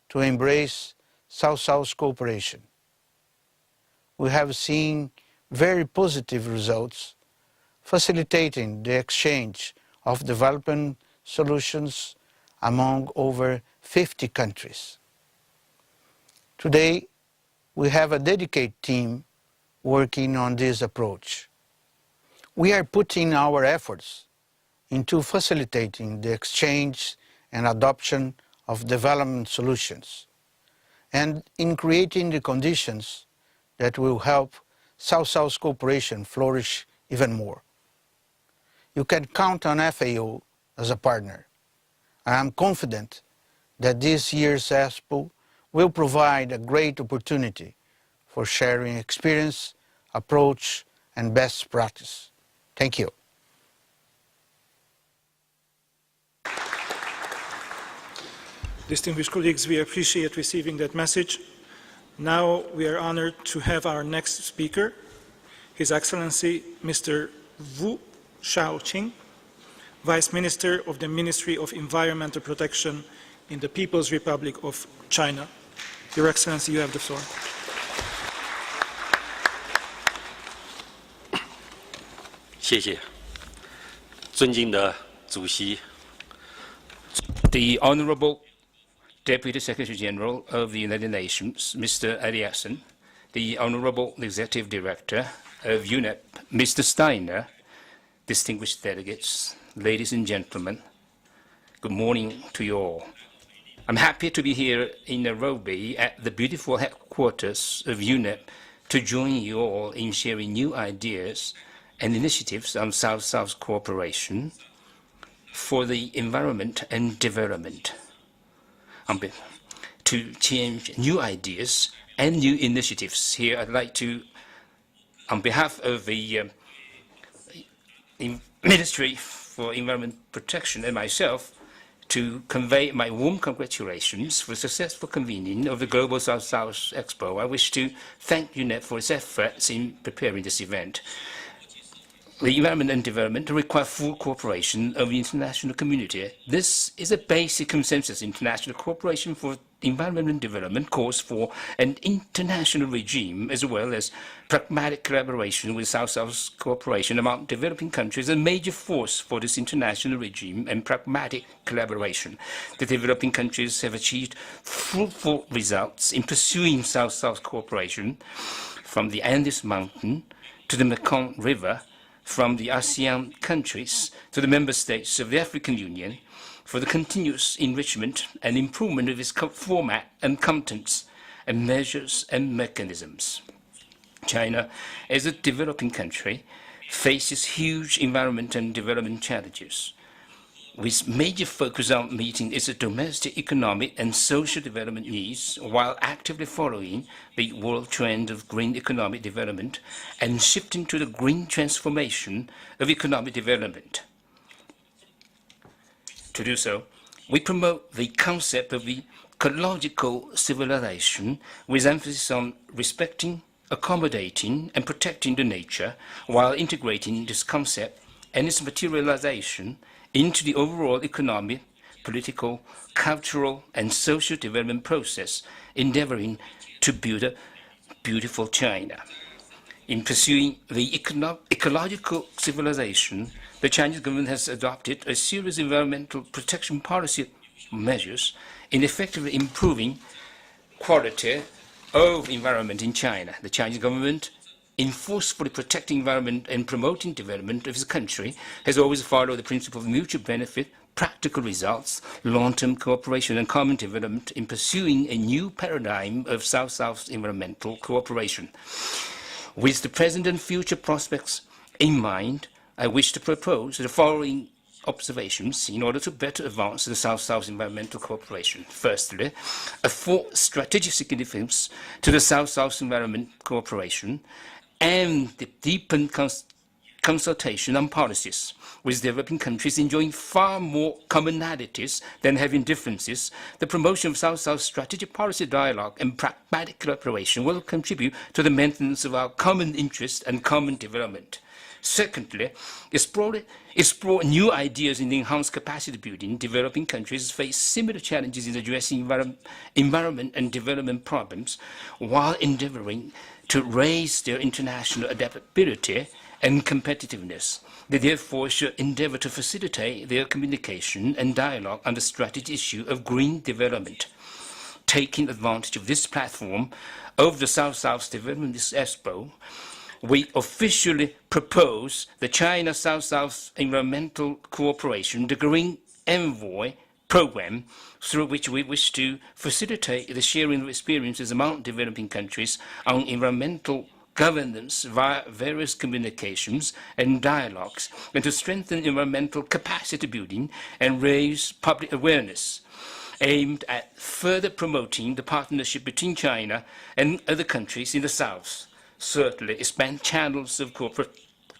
to embrace South-South cooperation. we have seen very positive results, facilitating the exchange of development solutions among over 50 countries. Today, we have a dedicated team working on this approach. We are putting our efforts into facilitating the exchange and adoption of development solutions, and in creating the conditions that will help South-South cooperation flourish even more. You can count on FAO as a partner. I am confident that this year's Expo will provide a great opportunity for sharing experience, approach, and best practice. Thank you. Distinguished colleagues, we appreciate receiving that message. Now we are honored to have our next speaker, His Excellency Mr. Wu Shaoqing, Vice Minister of the Ministry of Environmental Protection in the People's Republic of China. Your Excellency, you have the floor. The Honorable Deputy Secretary General of the United Nations, Mr. Eliasson, the Honorable Executive Director of UNEP, Mr. Steiner, distinguished delegates, ladies and gentlemen, good morning to you all. I'm happy to be here in Nairobi at the beautiful headquarters of UNEP to join you all in sharing new ideas and initiatives on South-South cooperation for the environment and development. To change new ideas and new initiatives here, I'd like to, on behalf of the Ministry for Environment Protection and myself, to convey my warm congratulations for the successful convening of the Global South-South Expo. I wish to thank UNEP for its efforts in preparing this event. The environment and development require full cooperation of the international community. This is a basic consensus. International cooperation for environment and development calls for an international regime as well as pragmatic collaboration with South-South cooperation among developing countries. A major force for this international regime and pragmatic collaboration. The developing countries have achieved fruitful results in pursuing South-South cooperation from the Andes Mountain to the Mekong River, from the ASEAN countries to the member states of the African Union, for the continuous enrichment and improvement of its format and contents and measures and mechanisms. China, as a developing country, faces huge environment and development challenges, with major focus on meeting its domestic economic and social development needs while actively following the world trend of green economic development and shifting to the green transformation of economic development. To do so, we promote the concept of the ecological civilization with emphasis on respecting, accommodating, and protecting the nature while integrating this concept and its materialization into the overall economic, political, cultural, and social development process, endeavoring to build a beautiful China. In pursuing the ecological civilization, the Chinese government has adopted a series of environmental protection policy measures in effectively improving quality of environment in China. The Chinese government, in forcefully protecting environment and promoting development of its country, has always followed the principle of mutual benefit, practical results, long-term cooperation and common development in pursuing a new paradigm of South-South environmental cooperation. With the present and future prospects in mind, I wish to propose the following observations in order to better advance the South-South environmental cooperation. Firstly, afford strategic significance to the South-South environment cooperation and the deepened consultation on policies with developing countries enjoying far more commonalities than having differences. The promotion of South-South strategic policy dialogue and pragmatic collaboration will contribute to the maintenance of our common interests and common development. Secondly, explore new ideas in enhanced capacity building. Developing countries face similar challenges in addressing environment and development problems while endeavoring to raise their international adaptability and competitiveness. They therefore should endeavor to facilitate their communication and dialogue on the strategic issue of green development. Taking advantage of this platform of the South-South Development Expo, we officially propose the China-South-South Environmental Cooperation, the Green Envoy program, through which we wish to facilitate the sharing of experiences among developing countries on environmental governance via various communications and dialogues, and to strengthen environmental capacity building and raise public awareness, aimed at further promoting the partnership between China and other countries in the South. Certainly expand channels of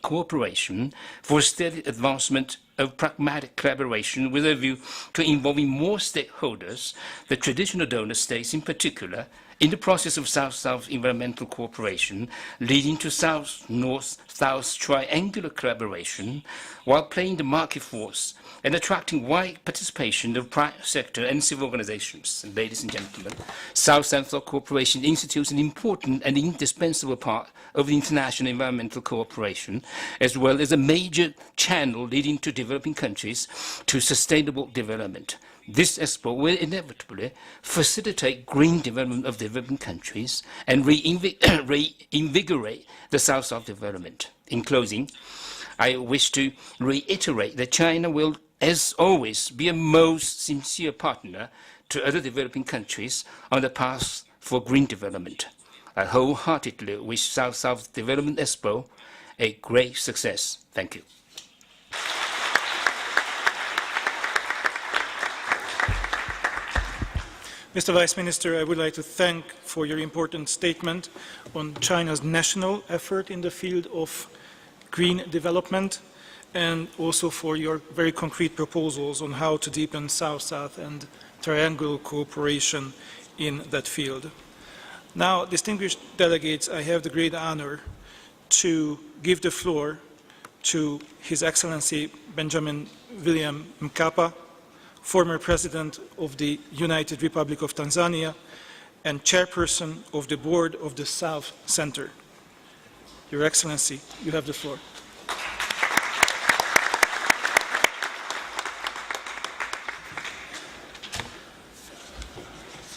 cooperation for steady advancement of pragmatic collaboration with a view to involving more stakeholders, the traditional donor states in particular, in the process of South-South environmental cooperation, leading to South-North-South triangular collaboration, while playing the market force and attracting wide participation of private sector and civil organizations. And ladies and gentlemen, South-South cooperation institutes an important and indispensable part of the international environmental cooperation, as well as a major channel leading to developing countries to sustainable development. This expo will inevitably facilitate green development of developing countries and reinvigorate the South-South development. In closing, I wish to reiterate that China will, as always, be a most sincere partner to other developing countries on the path for green development. I wholeheartedly wish South-South Development Expo a great success. Thank you. Mr. Vice Minister, I would like to thank for your important statement on China's national effort in the field of green development, and also for your very concrete proposals on how to deepen South-South and triangular cooperation in that field. Now, distinguished delegates, I have the great honor to give the floor to His Excellency Benjamin William Mkapa, former President of the United Republic of Tanzania and Chairperson of the Board of the South Center. Your Excellency, you have the floor.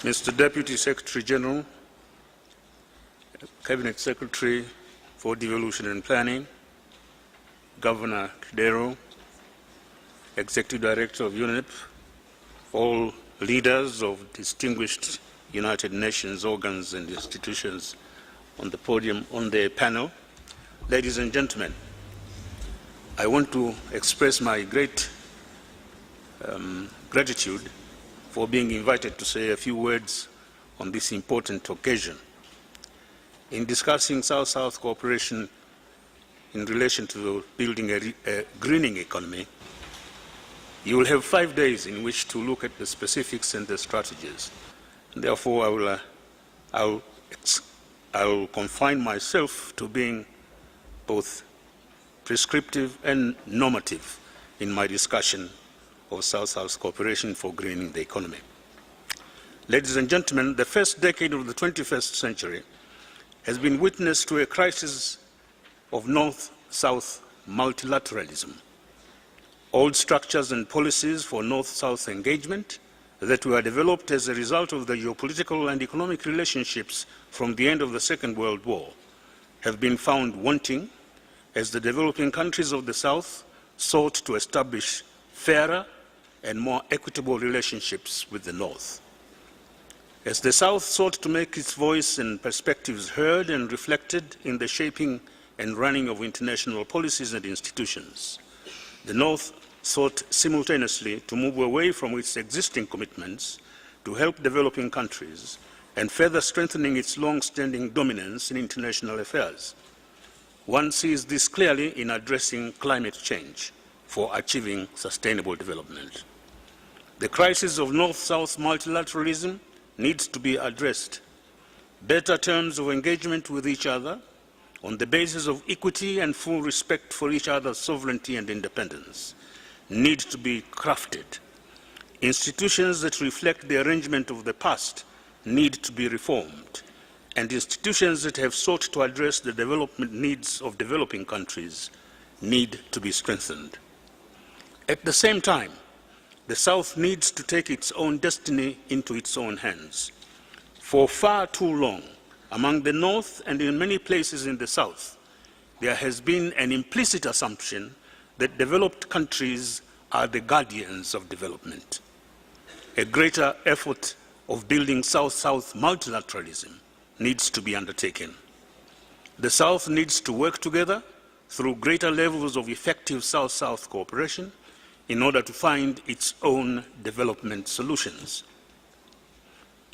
Mr. Deputy Secretary General, Cabinet Secretary for Devolution and Planning, Governor Kidero, Executive Director of UNEP, all leaders of distinguished United Nations organs and institutions on the podium, on the panel, ladies and gentlemen, I want to express my great gratitude for being invited to say a few words on this important occasion. In discussing South-South cooperation in relation to building a greening economy, you will have 5 days in which to look at the specifics and the strategies. And therefore, I'll confine myself to being both prescriptive and normative in my discussion of South-South cooperation for greening the economy. Ladies and gentlemen, the first decade of the 21st century has been witness to a crisis of North-South multilateralism. Old structures and policies for North-South engagement that were developed as a result of the geopolitical and economic relationships from the end of the Second World War have been found wanting as the developing countries of the South sought to establish fairer and more equitable relationships with the North. As the South sought to make its voice and perspectives heard and reflected in the shaping and running of international policies and institutions, the North sought simultaneously to move away from its existing commitments to help developing countries and further strengthening its long-standing dominance in international affairs. One sees this clearly in addressing climate change for achieving sustainable development. The crisis of North-South multilateralism needs to be addressed. Better terms of engagement with each other on the basis of equity and full respect for each other's sovereignty and independence need to be crafted. Institutions that reflect the arrangement of the past need to be reformed, and institutions that have sought to address the development needs of developing countries need to be strengthened. At the same time, the South needs to take its own destiny into its own hands. For far too long, among the North and in many places in the South, there has been an implicit assumption that developed countries are the guardians of development. A greater effort of building South-South multilateralism needs to be undertaken. The South needs to work together through greater levels of effective South-South cooperation in order to find its own development solutions.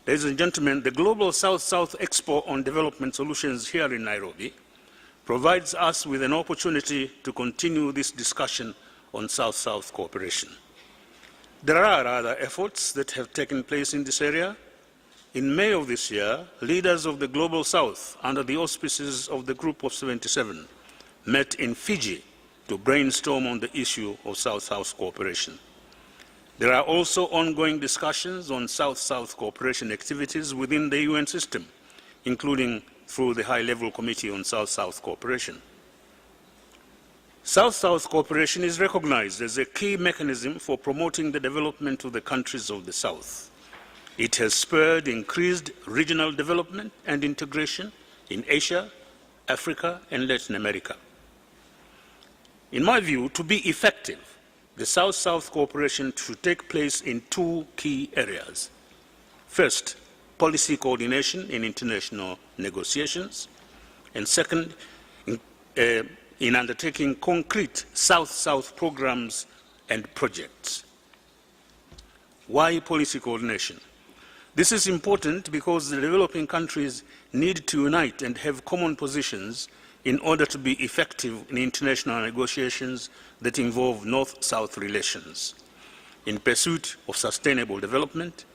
Ladies and gentlemen, the Global South-South Expo on Development Solutions here in Nairobi provides us with an opportunity to continue this discussion on South-South cooperation. There are other efforts that have taken place in this area. In May of this year, leaders of the Global South, under the auspices of the Group of 77, met in Fiji to brainstorm on the issue of South-South cooperation. There are also ongoing discussions on South-South cooperation activities within the UN system, including through the High-Level Committee on South-South Cooperation. South-South cooperation is recognized as a key mechanism for promoting the development of the countries of the South. It has spurred increased regional development and integration in Asia, Africa, and Latin America. In my view, to be effective, the South-South cooperation should take place in two key areas. First, policy coordination in international negotiations, and second, in undertaking concrete South-South programs and projects. Why policy coordination? This is important because the developing countries need to unite and have common positions in order to be effective in international negotiations that involve North-South relations, in pursuit of sustainable development,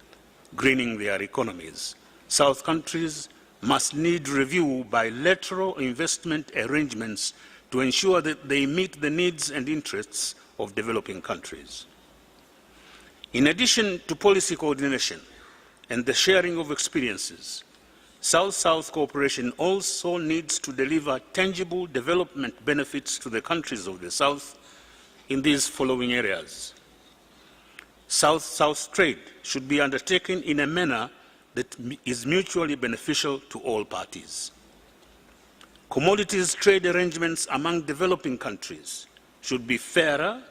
greening their economies. South countries must need review bilateral investment arrangements to ensure that they meet the needs and interests of developing countries. In addition to policy coordination and the sharing of experiences, South-South cooperation also needs to deliver tangible development benefits to the countries of the South in these following areas. South-South trade should be undertaken in a manner that is mutually beneficial to all parties. Commodities trade arrangements among developing countries should be fairer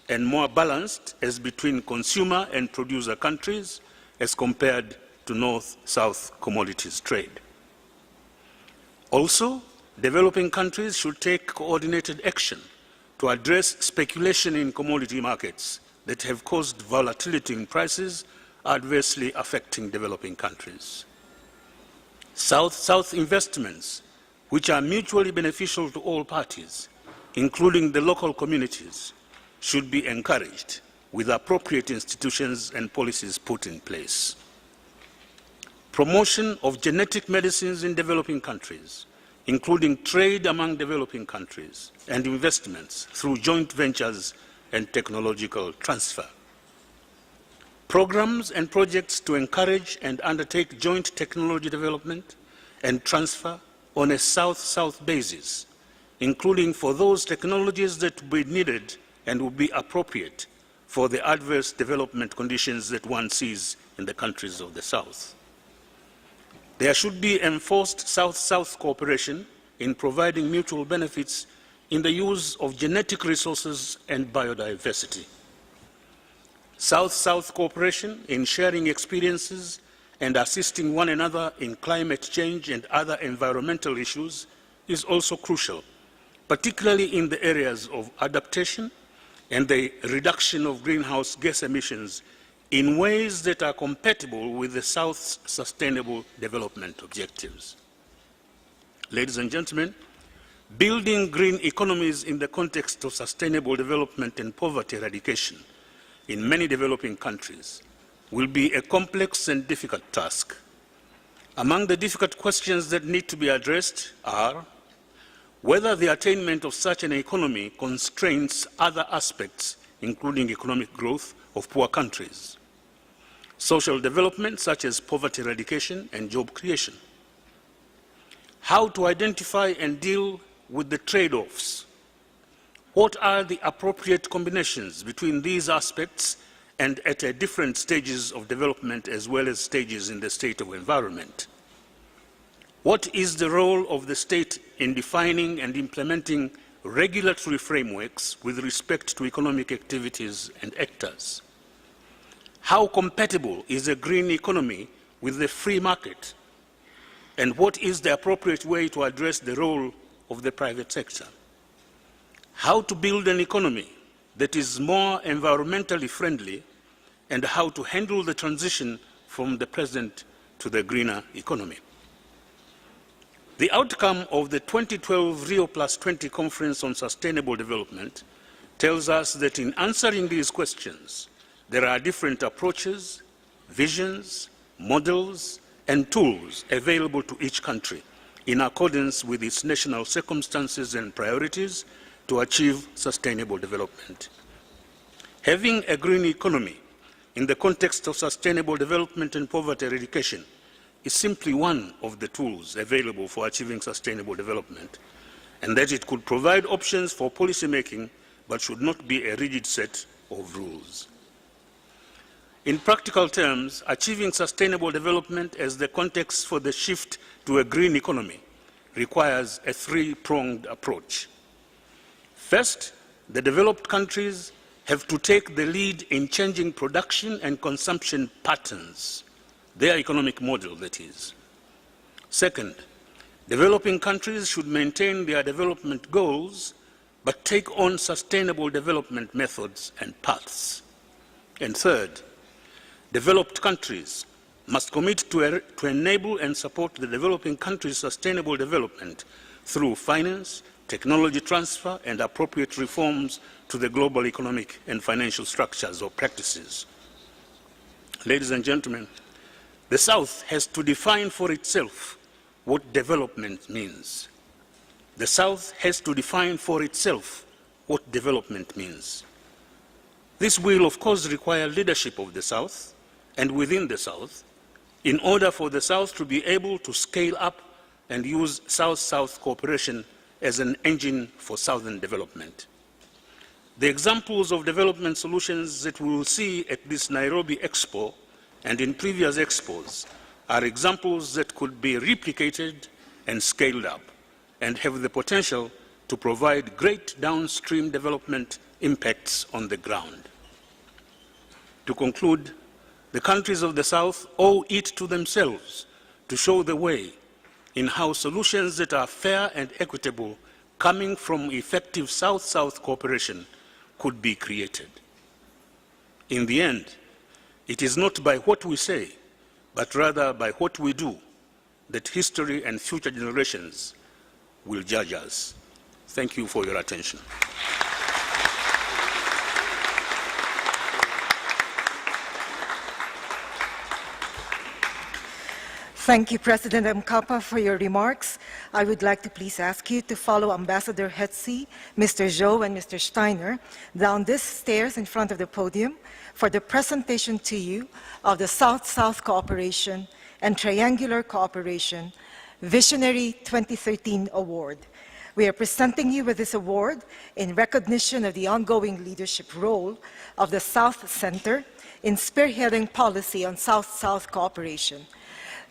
and more balanced as between consumer and producer countries as compared to North-South commodities trade. Also, developing countries should take coordinated action to address speculation in commodity markets that have caused volatility in prices, adversely affecting developing countries. South-South investments, which are mutually beneficial to all parties, including the local communities, should be encouraged with appropriate institutions and policies put in place. Promotion of genetic medicines in developing countries, including trade among developing countries and investments through joint ventures and technological transfer. Programs and projects to encourage and undertake joint technology development and transfer on a South-South basis, including for those technologies that will be needed and will be appropriate for the adverse development conditions that one sees in the countries of the South. There should be enforced South-South cooperation in providing mutual benefits in the use of genetic resources and biodiversity. South-South cooperation in sharing experiences and assisting one another in climate change and other environmental issues is also crucial, particularly in the areas of adaptation and the reduction of greenhouse gas emissions in ways that are compatible with the South's sustainable development objectives. Ladies and gentlemen, building green economies in the context of sustainable development and poverty eradication in many developing countries will be a complex and difficult task. Among the difficult questions that need to be addressed are whether the attainment of such an economy constrains other aspects, including economic growth of poor countries, social development such as poverty eradication and job creation, how to identify and deal with the trade-offs. What are the appropriate combinations between these aspects and at different stages of development as well as stages in the state of environment? What is the role of the state in defining and implementing regulatory frameworks with respect to economic activities and actors? How compatible is a green economy with the free market? And what is the appropriate way to address the role of the private sector? How to build an economy that is more environmentally friendly, and how to handle the transition from the present to the greener economy. The outcome of the 2012 Rio+20 Conference on Sustainable Development tells us that in answering these questions, there are different approaches, visions, models, and tools available to each country in accordance with its national circumstances and priorities to achieve sustainable development. Having a green economy in the context of sustainable development and poverty eradication is simply one of the tools available for achieving sustainable development, and that it could provide options for policy making but should not be a rigid set of rules. In practical terms, achieving sustainable development as the context for the shift to a green economy requires a three-pronged approach. First, the developed countries have to take the lead in changing production and consumption patterns, their economic model, that is. Second, developing countries should maintain their development goals, but take on sustainable development methods and paths. And third, developed countries must commit to enable and support the developing countries' sustainable development through finance, technology transfer, and appropriate reforms to the global economic and financial structures or practices. Ladies and gentlemen, the South has to define for itself what development means. The South has to define for itself what development means. This will, of course, require leadership of the South and within the South in order for the South to be able to scale up and use South-South cooperation as an engine for Southern development. The examples of development solutions that we will see at this Nairobi Expo and in previous expos are examples that could be replicated and scaled up and have the potential to provide great downstream development impacts on the ground. To conclude, the countries of the South owe it to themselves to show the way in how solutions that are fair and equitable coming from effective South-South cooperation could be created. In the end, it is not by what we say, but rather by what we do, that history and future generations will judge us. Thank you for your attention. Thank you, President Mkapa, for your remarks. I would like to please ask you to follow Ambassador Hetzi, Mr. Zhou, and Mr. Steiner down these stairs in front of the podium for the presentation to you of the South-South Cooperation and Triangular Cooperation Visionary 2013 Award. We are presenting you with this award in recognition of the ongoing leadership role of the South Center in spearheading policy on South-South cooperation.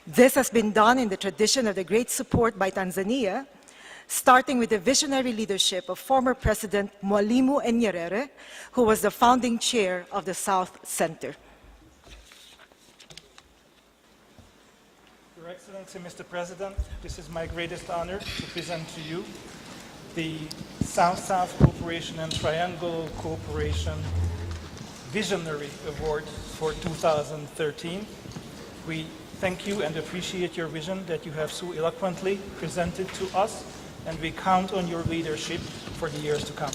This has been done in the tradition of the great support by Tanzania, starting with the visionary leadership of former President Mwalimu Nyerere, who was the founding chair of the South Center. Your Excellency, Mr. President, this is my greatest honor to present to you the South-South Cooperation and Triangle Cooperation Visionary Award for 2013. We thank you and appreciate your vision that you have so eloquently presented to us, and we count on your leadership for the years to come.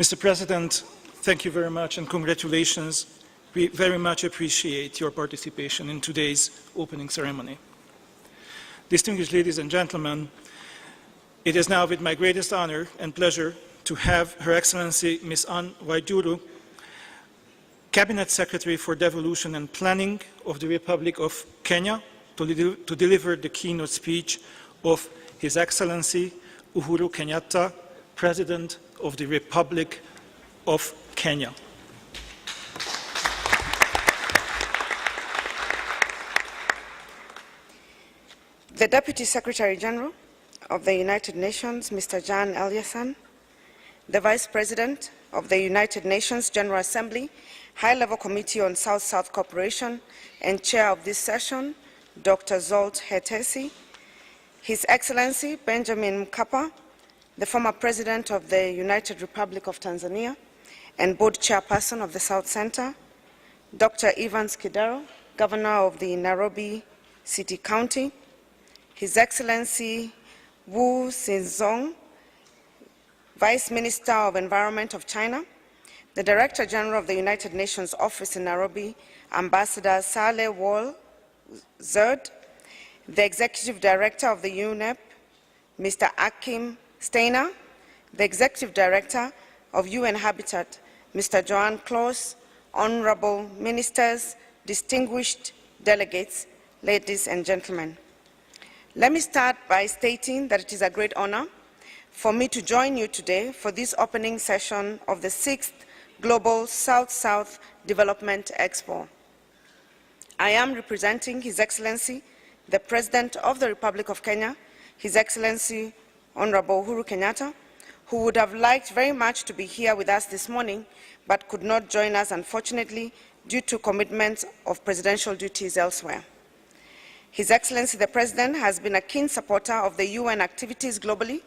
Mr. President, thank you very much and congratulations. We very much appreciate your participation in today's opening ceremony. Distinguished ladies and gentlemen, it is now with my greatest honor and pleasure to have Her Excellency Ms. Anne Waiguru, Cabinet Secretary for Devolution and Planning of the Republic of Kenya, to deliver the keynote speech of His Excellency Uhuru Kenyatta, President of the Republic of Kenya. The Deputy Secretary General of the United Nations, Mr. Jan Eliasson, the Vice President of the United Nations General Assembly, High-Level Committee on South-South Cooperation, and Chair of this session, Dr. Zsolt Hetesi, His Excellency Benjamin Mkapa, the former President of the United Republic of Tanzania and Board Chairperson of the South Center, Dr. Evans Kidero, Governor of the Nairobi City County, His Excellency Wu Xinzong, Vice Minister of Environment of China, the Director General of the United Nations Office in Nairobi, Ambassador Saleh Wal Zerd, the Executive Director of the UNEP, Mr. Akim Steiner, the Executive Director of UN Habitat, Mr. Joan Claus, Honorable Ministers, distinguished delegates, ladies and gentlemen. Let me start by stating that it is a great honor for me to join you today for this opening session of the 6th Global South-South Development Expo. I am representing His Excellency, the President of the Republic of Kenya, His Excellency Honorable Uhuru Kenyatta, who would have liked very much to be here with us this morning, but could not join us, unfortunately, due to commitments of presidential duties elsewhere. His Excellency the President has been a keen supporter of the UN activities globally,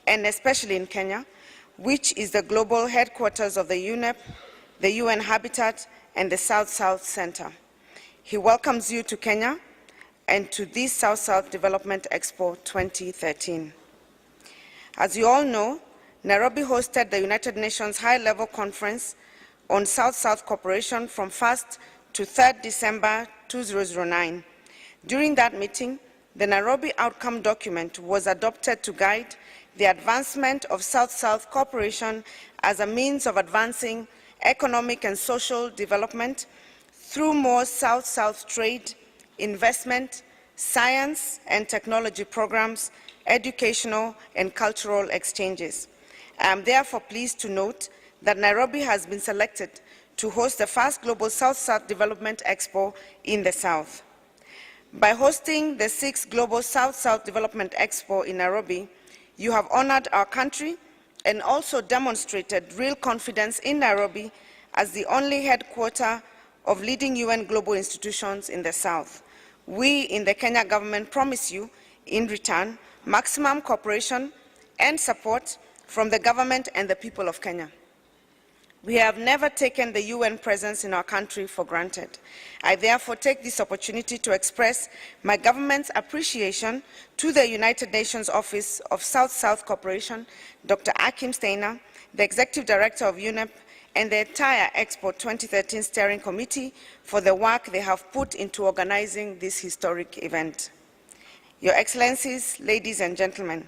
and especially in Kenya, which is the global headquarters of the UNEP, the UN Habitat, and the South-South Center. He welcomes you to Kenya and to this South-South Development Expo 2013. As you all know, Nairobi hosted the United Nations High-Level Conference on South-South Cooperation from 1st to 3rd December 2009. During that meeting, the Nairobi Outcome Document was adopted to guide the advancement of South-South cooperation as a means of advancing economic and social development through more South-South trade, investment, science and technology programs, educational and cultural exchanges. I am therefore pleased to note that Nairobi has been selected to host the first Global South-South Development Expo in the South. By hosting the 6th Global South-South Development Expo in Nairobi, you have honored our country and also demonstrated real confidence in Nairobi as the only headquarter of leading UN global institutions in the South. We in the Kenya government promise you, in return, maximum cooperation and support from the government and the people of Kenya. We have never taken the UN presence in our country for granted. I therefore take this opportunity to express my government's appreciation to the United Nations Office of South-South Cooperation, Dr. Akim Steiner, the Executive Director of UNEP, and the entire Expo 2013 Steering Committee for the work they have put into organizing this historic event. Your Excellencies, ladies and gentlemen,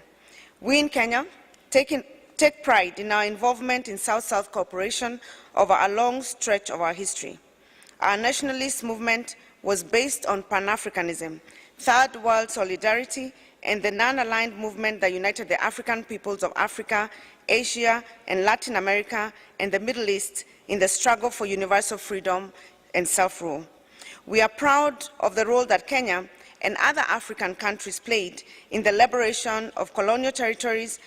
we in Kenya take pride in our involvement in South-South cooperation over a long stretch of our history. Our nationalist movement was based on Pan-Africanism, Third World solidarity, and the non-aligned movement that united the African peoples of Africa, Asia, and Latin America, and the Middle East in the struggle for universal freedom and self-rule. We are proud of the role that Kenya and other African countries played in the liberation of colonial territories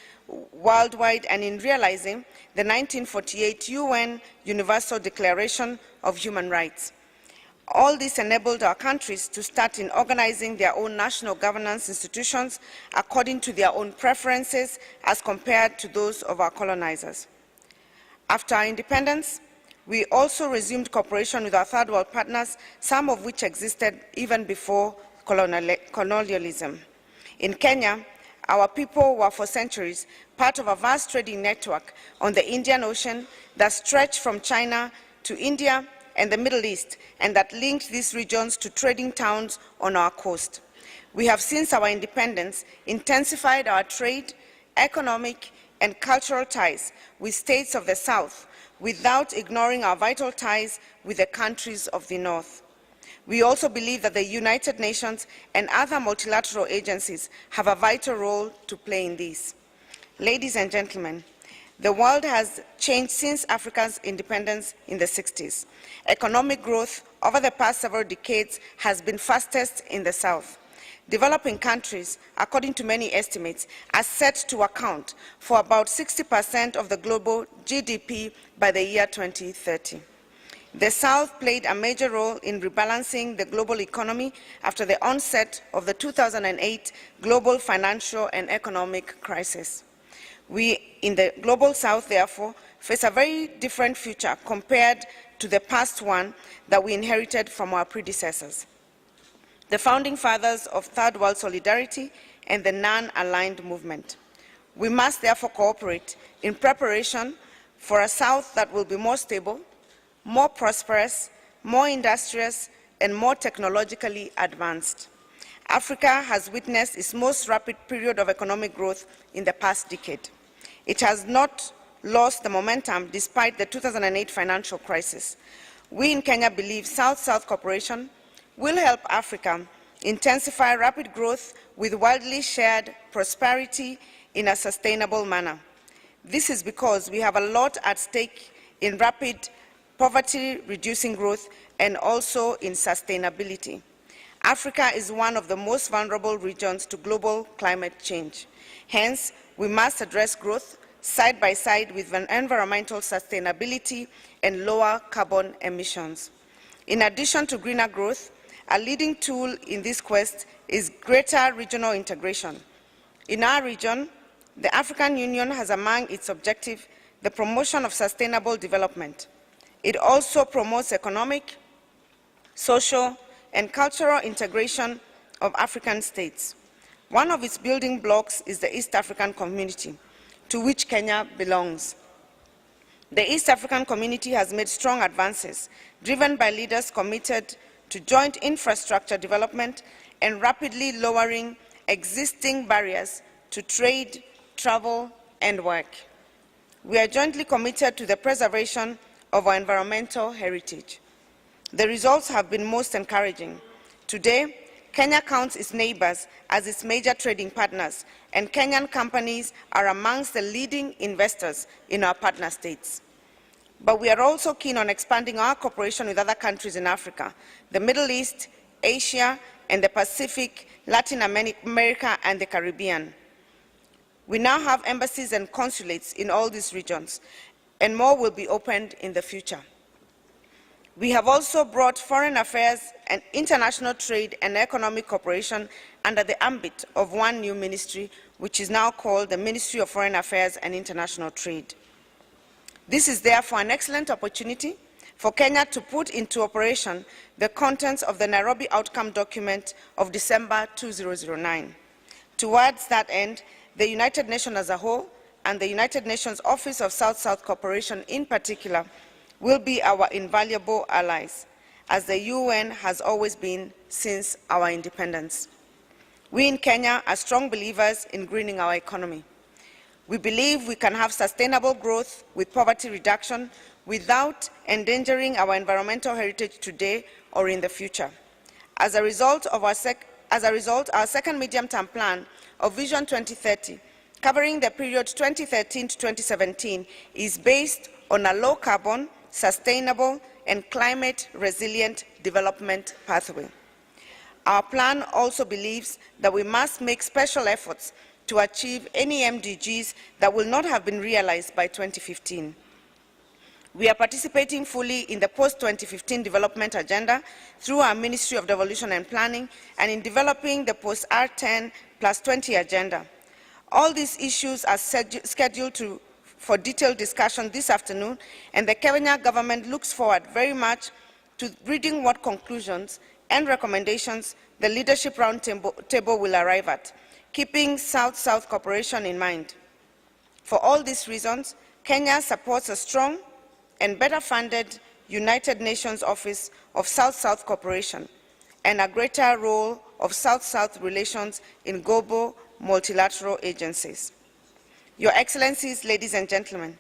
worldwide and in realizing the 1948 UN Universal Declaration of Human Rights. All this enabled our countries to start in organizing their own national governance institutions according to their own preferences as compared to those of our colonizers. After our independence, we also resumed cooperation with our third world partners, some of which existed even before colonialism. In Kenya, our people were for centuries part of a vast trading network on the Indian Ocean that stretched from China to India and the Middle East, and that linked these regions to trading towns on our coast. We have, since our independence, intensified our trade, economic, and cultural ties with states of the South, without ignoring our vital ties with the countries of the North. We also believe that the United Nations and other multilateral agencies have a vital role to play in this. Ladies and gentlemen, the world has changed since Africa's independence in the 60s. Economic growth over the past several decades has been fastest in the South. Developing countries, according to many estimates, are set to account for about 60% of the global GDP by the year 2030. The South played a major role in rebalancing the global economy after the onset of the 2008 global financial and economic crisis. We in the global South, therefore, face a very different future compared to the past one that we inherited from our predecessors, the founding fathers of Third World Solidarity and the non-aligned movement. We must therefore cooperate in preparation for a South that will be more stable, more prosperous, more industrious, and more technologically advanced. Africa has witnessed its most rapid period of economic growth in the past decade. It has not lost the momentum despite the 2008 financial crisis. We in Kenya believe South-South cooperation will help Africa intensify rapid growth with widely shared prosperity in a sustainable manner. This is because we have a lot at stake in rapid poverty-reducing growth and also in sustainability. Africa is one of the most vulnerable regions to global climate change. Hence, we must address growth side by side with environmental sustainability and lower carbon emissions. In addition to greener growth, a leading tool in this quest is greater regional integration. In our region, the African Union has among its objectives the promotion of sustainable development. It also promotes economic, social, and cultural integration of African states. One of its building blocks is the East African Community, to which Kenya belongs. The East African Community has made strong advances, driven by leaders committed to joint infrastructure development and rapidly lowering existing barriers to trade, travel, and work. We are jointly committed to the preservation of our environmental heritage. The results have been most encouraging. Today, Kenya counts its neighbors as its major trading partners, and Kenyan companies are amongst the leading investors in our partner states. But we are also keen on expanding our cooperation with other countries in Africa, the Middle East, Asia, and the Pacific, Latin America, and the Caribbean. We now have embassies and consulates in all these regions, and more will be opened in the future. We have also brought foreign affairs and international trade and economic cooperation under the ambit of one new ministry, which is now called the Ministry of Foreign Affairs and International Trade. This is therefore an excellent opportunity for Kenya to put into operation the contents of the Nairobi Outcome Document of December 2009. Towards that end, the United Nations as a whole and the United Nations Office of South-South Cooperation in particular will be our invaluable allies, as the UN has always been since our independence. We in Kenya are strong believers in greening our economy. We believe we can have sustainable growth with poverty reduction without endangering our environmental heritage today or in the future. As a result, our second medium-term plan of Vision 2030, covering the period 2013 to 2017, is based on a low-carbon, sustainable, and climate-resilient development pathway. Our plan also believes that we must make special efforts to achieve any MDGs that will not have been realized by 2015. We are participating fully in the post-2015 development agenda through our Ministry of Devolution and Planning and in developing the post-R10+20 agenda. All these issues are scheduled for detailed discussion this afternoon, and the Kenya government looks forward very much to reading what conclusions and recommendations the Leadership Roundtable will arrive at. keeping South-South cooperation in mind. For all these reasons, Kenya supports a strong and better funded United Nations Office of South-South Cooperation and a greater role of South-South relations in global multilateral agencies. Your Excellencies, ladies and gentlemen,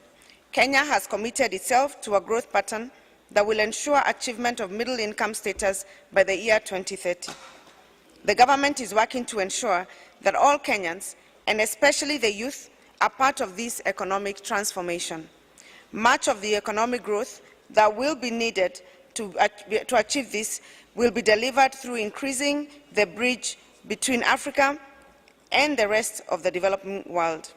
Kenya has committed itself to a growth pattern that will ensure achievement of middle income status by the year 2030. The government is working to ensure that all Kenyans, and especially the youth, are part of this economic transformation. Much of the economic growth that will be needed to achieve this will be delivered through increasing the bridge between Africa and the rest of the developing world.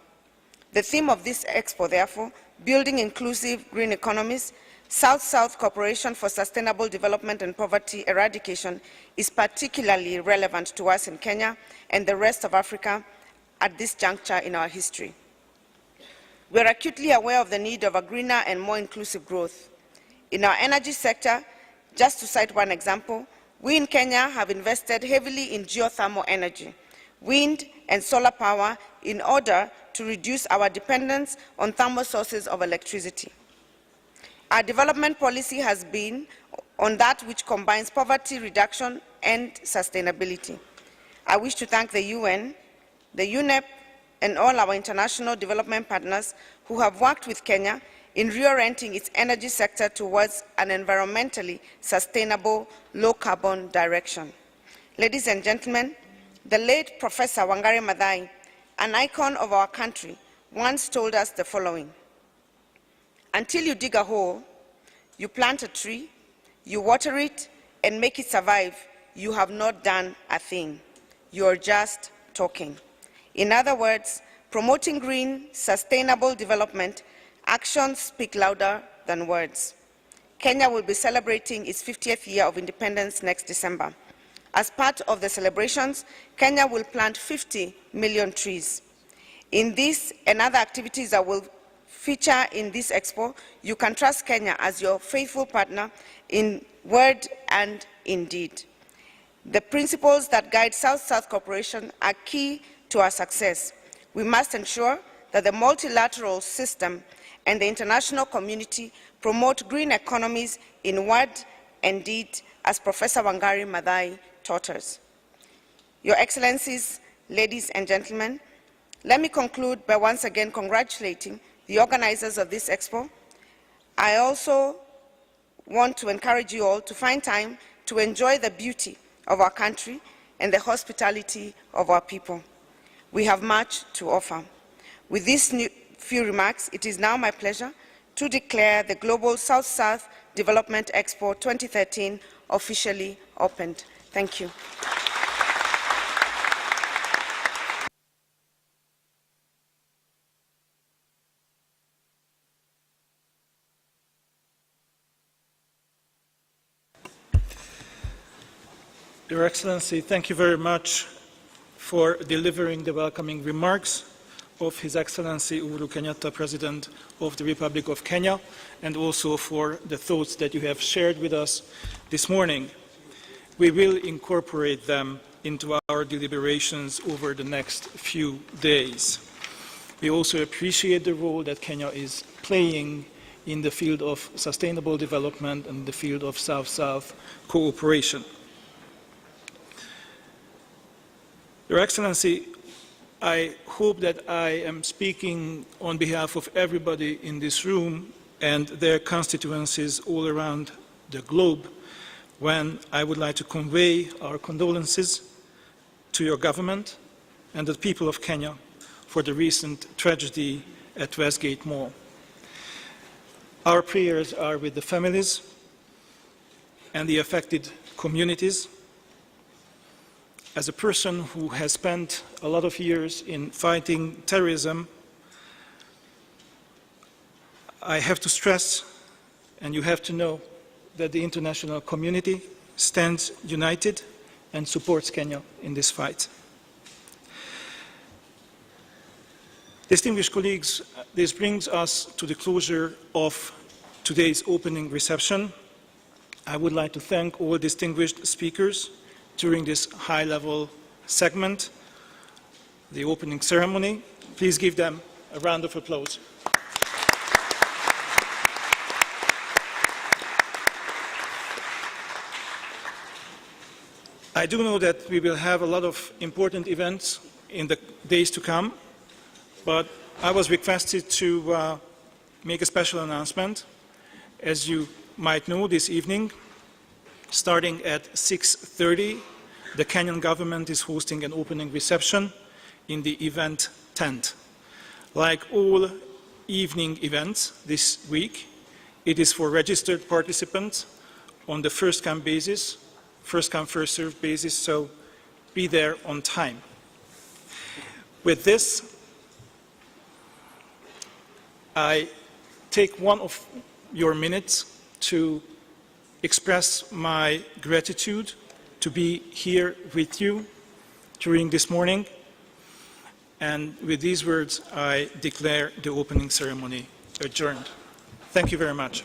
The theme of this expo, therefore, building inclusive green economies, South-South cooperation for sustainable development and poverty eradication, is particularly relevant to us in Kenya and the rest of Africa at this juncture in our history. We are acutely aware of the need of a greener and more inclusive growth. In our energy sector, just to cite one example, we in Kenya have invested heavily in geothermal energy, wind and solar power in order to reduce our dependence on thermal sources of electricity. Our development policy has been on that which combines poverty reduction and sustainability. I wish to thank the UN, the UNEP, and all our international development partners who have worked with Kenya in reorienting its energy sector towards an environmentally sustainable, low-carbon direction. Ladies and gentlemen, the late Professor Wangari Maathai, an icon of our country, once told us the following: until you dig a hole, you plant a tree, you water it, and make it survive, you have not done a thing. You are just talking. In other words, promoting green, sustainable development, actions speak louder than words. Kenya will be celebrating its 50th year of independence next December. As part of the celebrations, Kenya will plant 50 million trees. In this and other activities that will feature in this expo, you can trust Kenya as your faithful partner in word and in deed. The principles that guide South-South cooperation are key to our success. We must ensure that the multilateral system and the international community promote green economies in word and deed, as Professor Wangari Maathai taught us. Your Excellencies, ladies and gentlemen, let me conclude by once again congratulating the organizers of this expo. I also want to encourage you all to find time to enjoy the beauty of our country and the hospitality of our people. We have much to offer. With these few remarks, it is now my pleasure to declare the Global South-South Development Expo 2013 officially opened. Thank you. Your Excellency, thank you very much for delivering the welcoming remarks of His Excellency Uhuru Kenyatta, President of the Republic of Kenya, and also for the thoughts that you have shared with us this morning. We will incorporate them into our deliberations over the next few days. We also appreciate the role that Kenya is playing in the field of sustainable development and the field of South-South cooperation. Your Excellency, I hope that I am speaking on behalf of everybody in this room and their constituencies all around the globe when I would like to convey our condolences to your government and the people of Kenya for the recent tragedy at Westgate Mall. Our prayers are with the families and the affected communities. As a person who has spent a lot of years in fighting terrorism, I have to stress, and you have to know, that the international community stands united and supports Kenya in this fight. Distinguished colleagues, this brings us to the closure of today's opening reception. I would like to thank all distinguished speakers during this high-level segment the opening ceremony. Please give them a round of applause. I do know that we will have a lot of important events in the days to come, but I was requested to make a special announcement. As you might know, this evening, starting at 6:30, the Kenyan government is hosting an opening reception in the event tent. Like all evening events this week, it is for registered participants on the first-come basis, first-come, first-served basis, so be there on time. With this, I take one of your minutes to express my gratitude to be here with you during this morning. And with these words, I declare the opening ceremony adjourned. Thank you very much.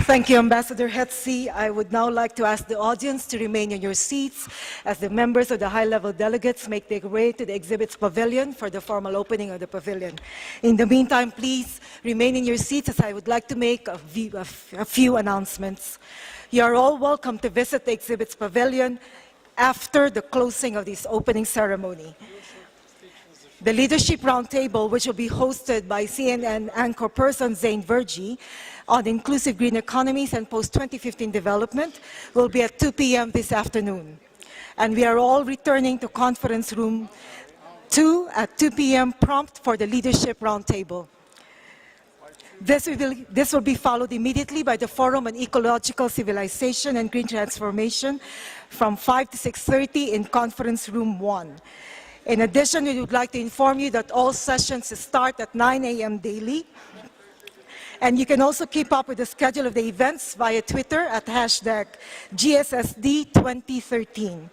Thank you, Ambassador Hetsi. I would now like to ask the audience to remain in your seats as the members of the high-level delegates make their way to the exhibits pavilion for the formal opening of the pavilion. In the meantime, please remain in your seats as I would like to make a few announcements. You are all welcome to visit the exhibits pavilion after the closing of this opening ceremony. The Leadership Roundtable, which will be hosted by CNN anchor person Zain Verji on inclusive green economies and post-2015 development, will be at 2 p.m. this afternoon. And we are all returning to conference room 2 at 2 p.m. prompt for the Leadership Roundtable. This will be followed immediately by the Forum on Ecological Civilization and Green Transformation from 5 to 6:30 in conference room 1. In addition, we would like to inform you that all sessions start at 9 a.m. daily. And you can also keep up with the schedule of the events via Twitter at hashtag GSSD 2013.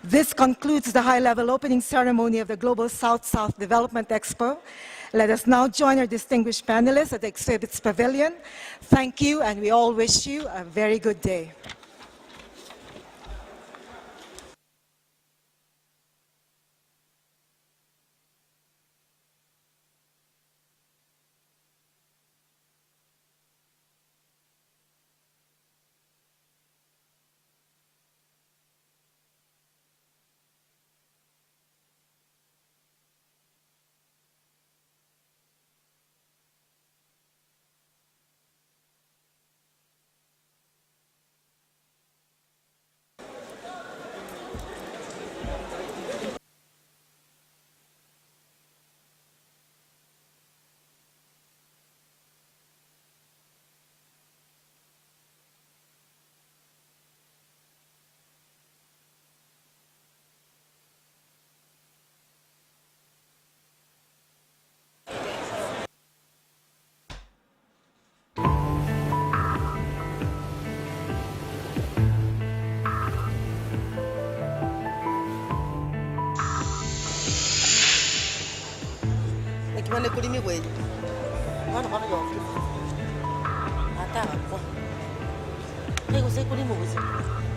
This concludes the high-level opening ceremony of the Global South-South Development Expo. Let us now join our distinguished panelists at the exhibits pavilion. Thank you, and we all wish you a very good day. Vale, con mi güey. Bueno, vale, yo. Ata, pues. Hey, usted con mi güey.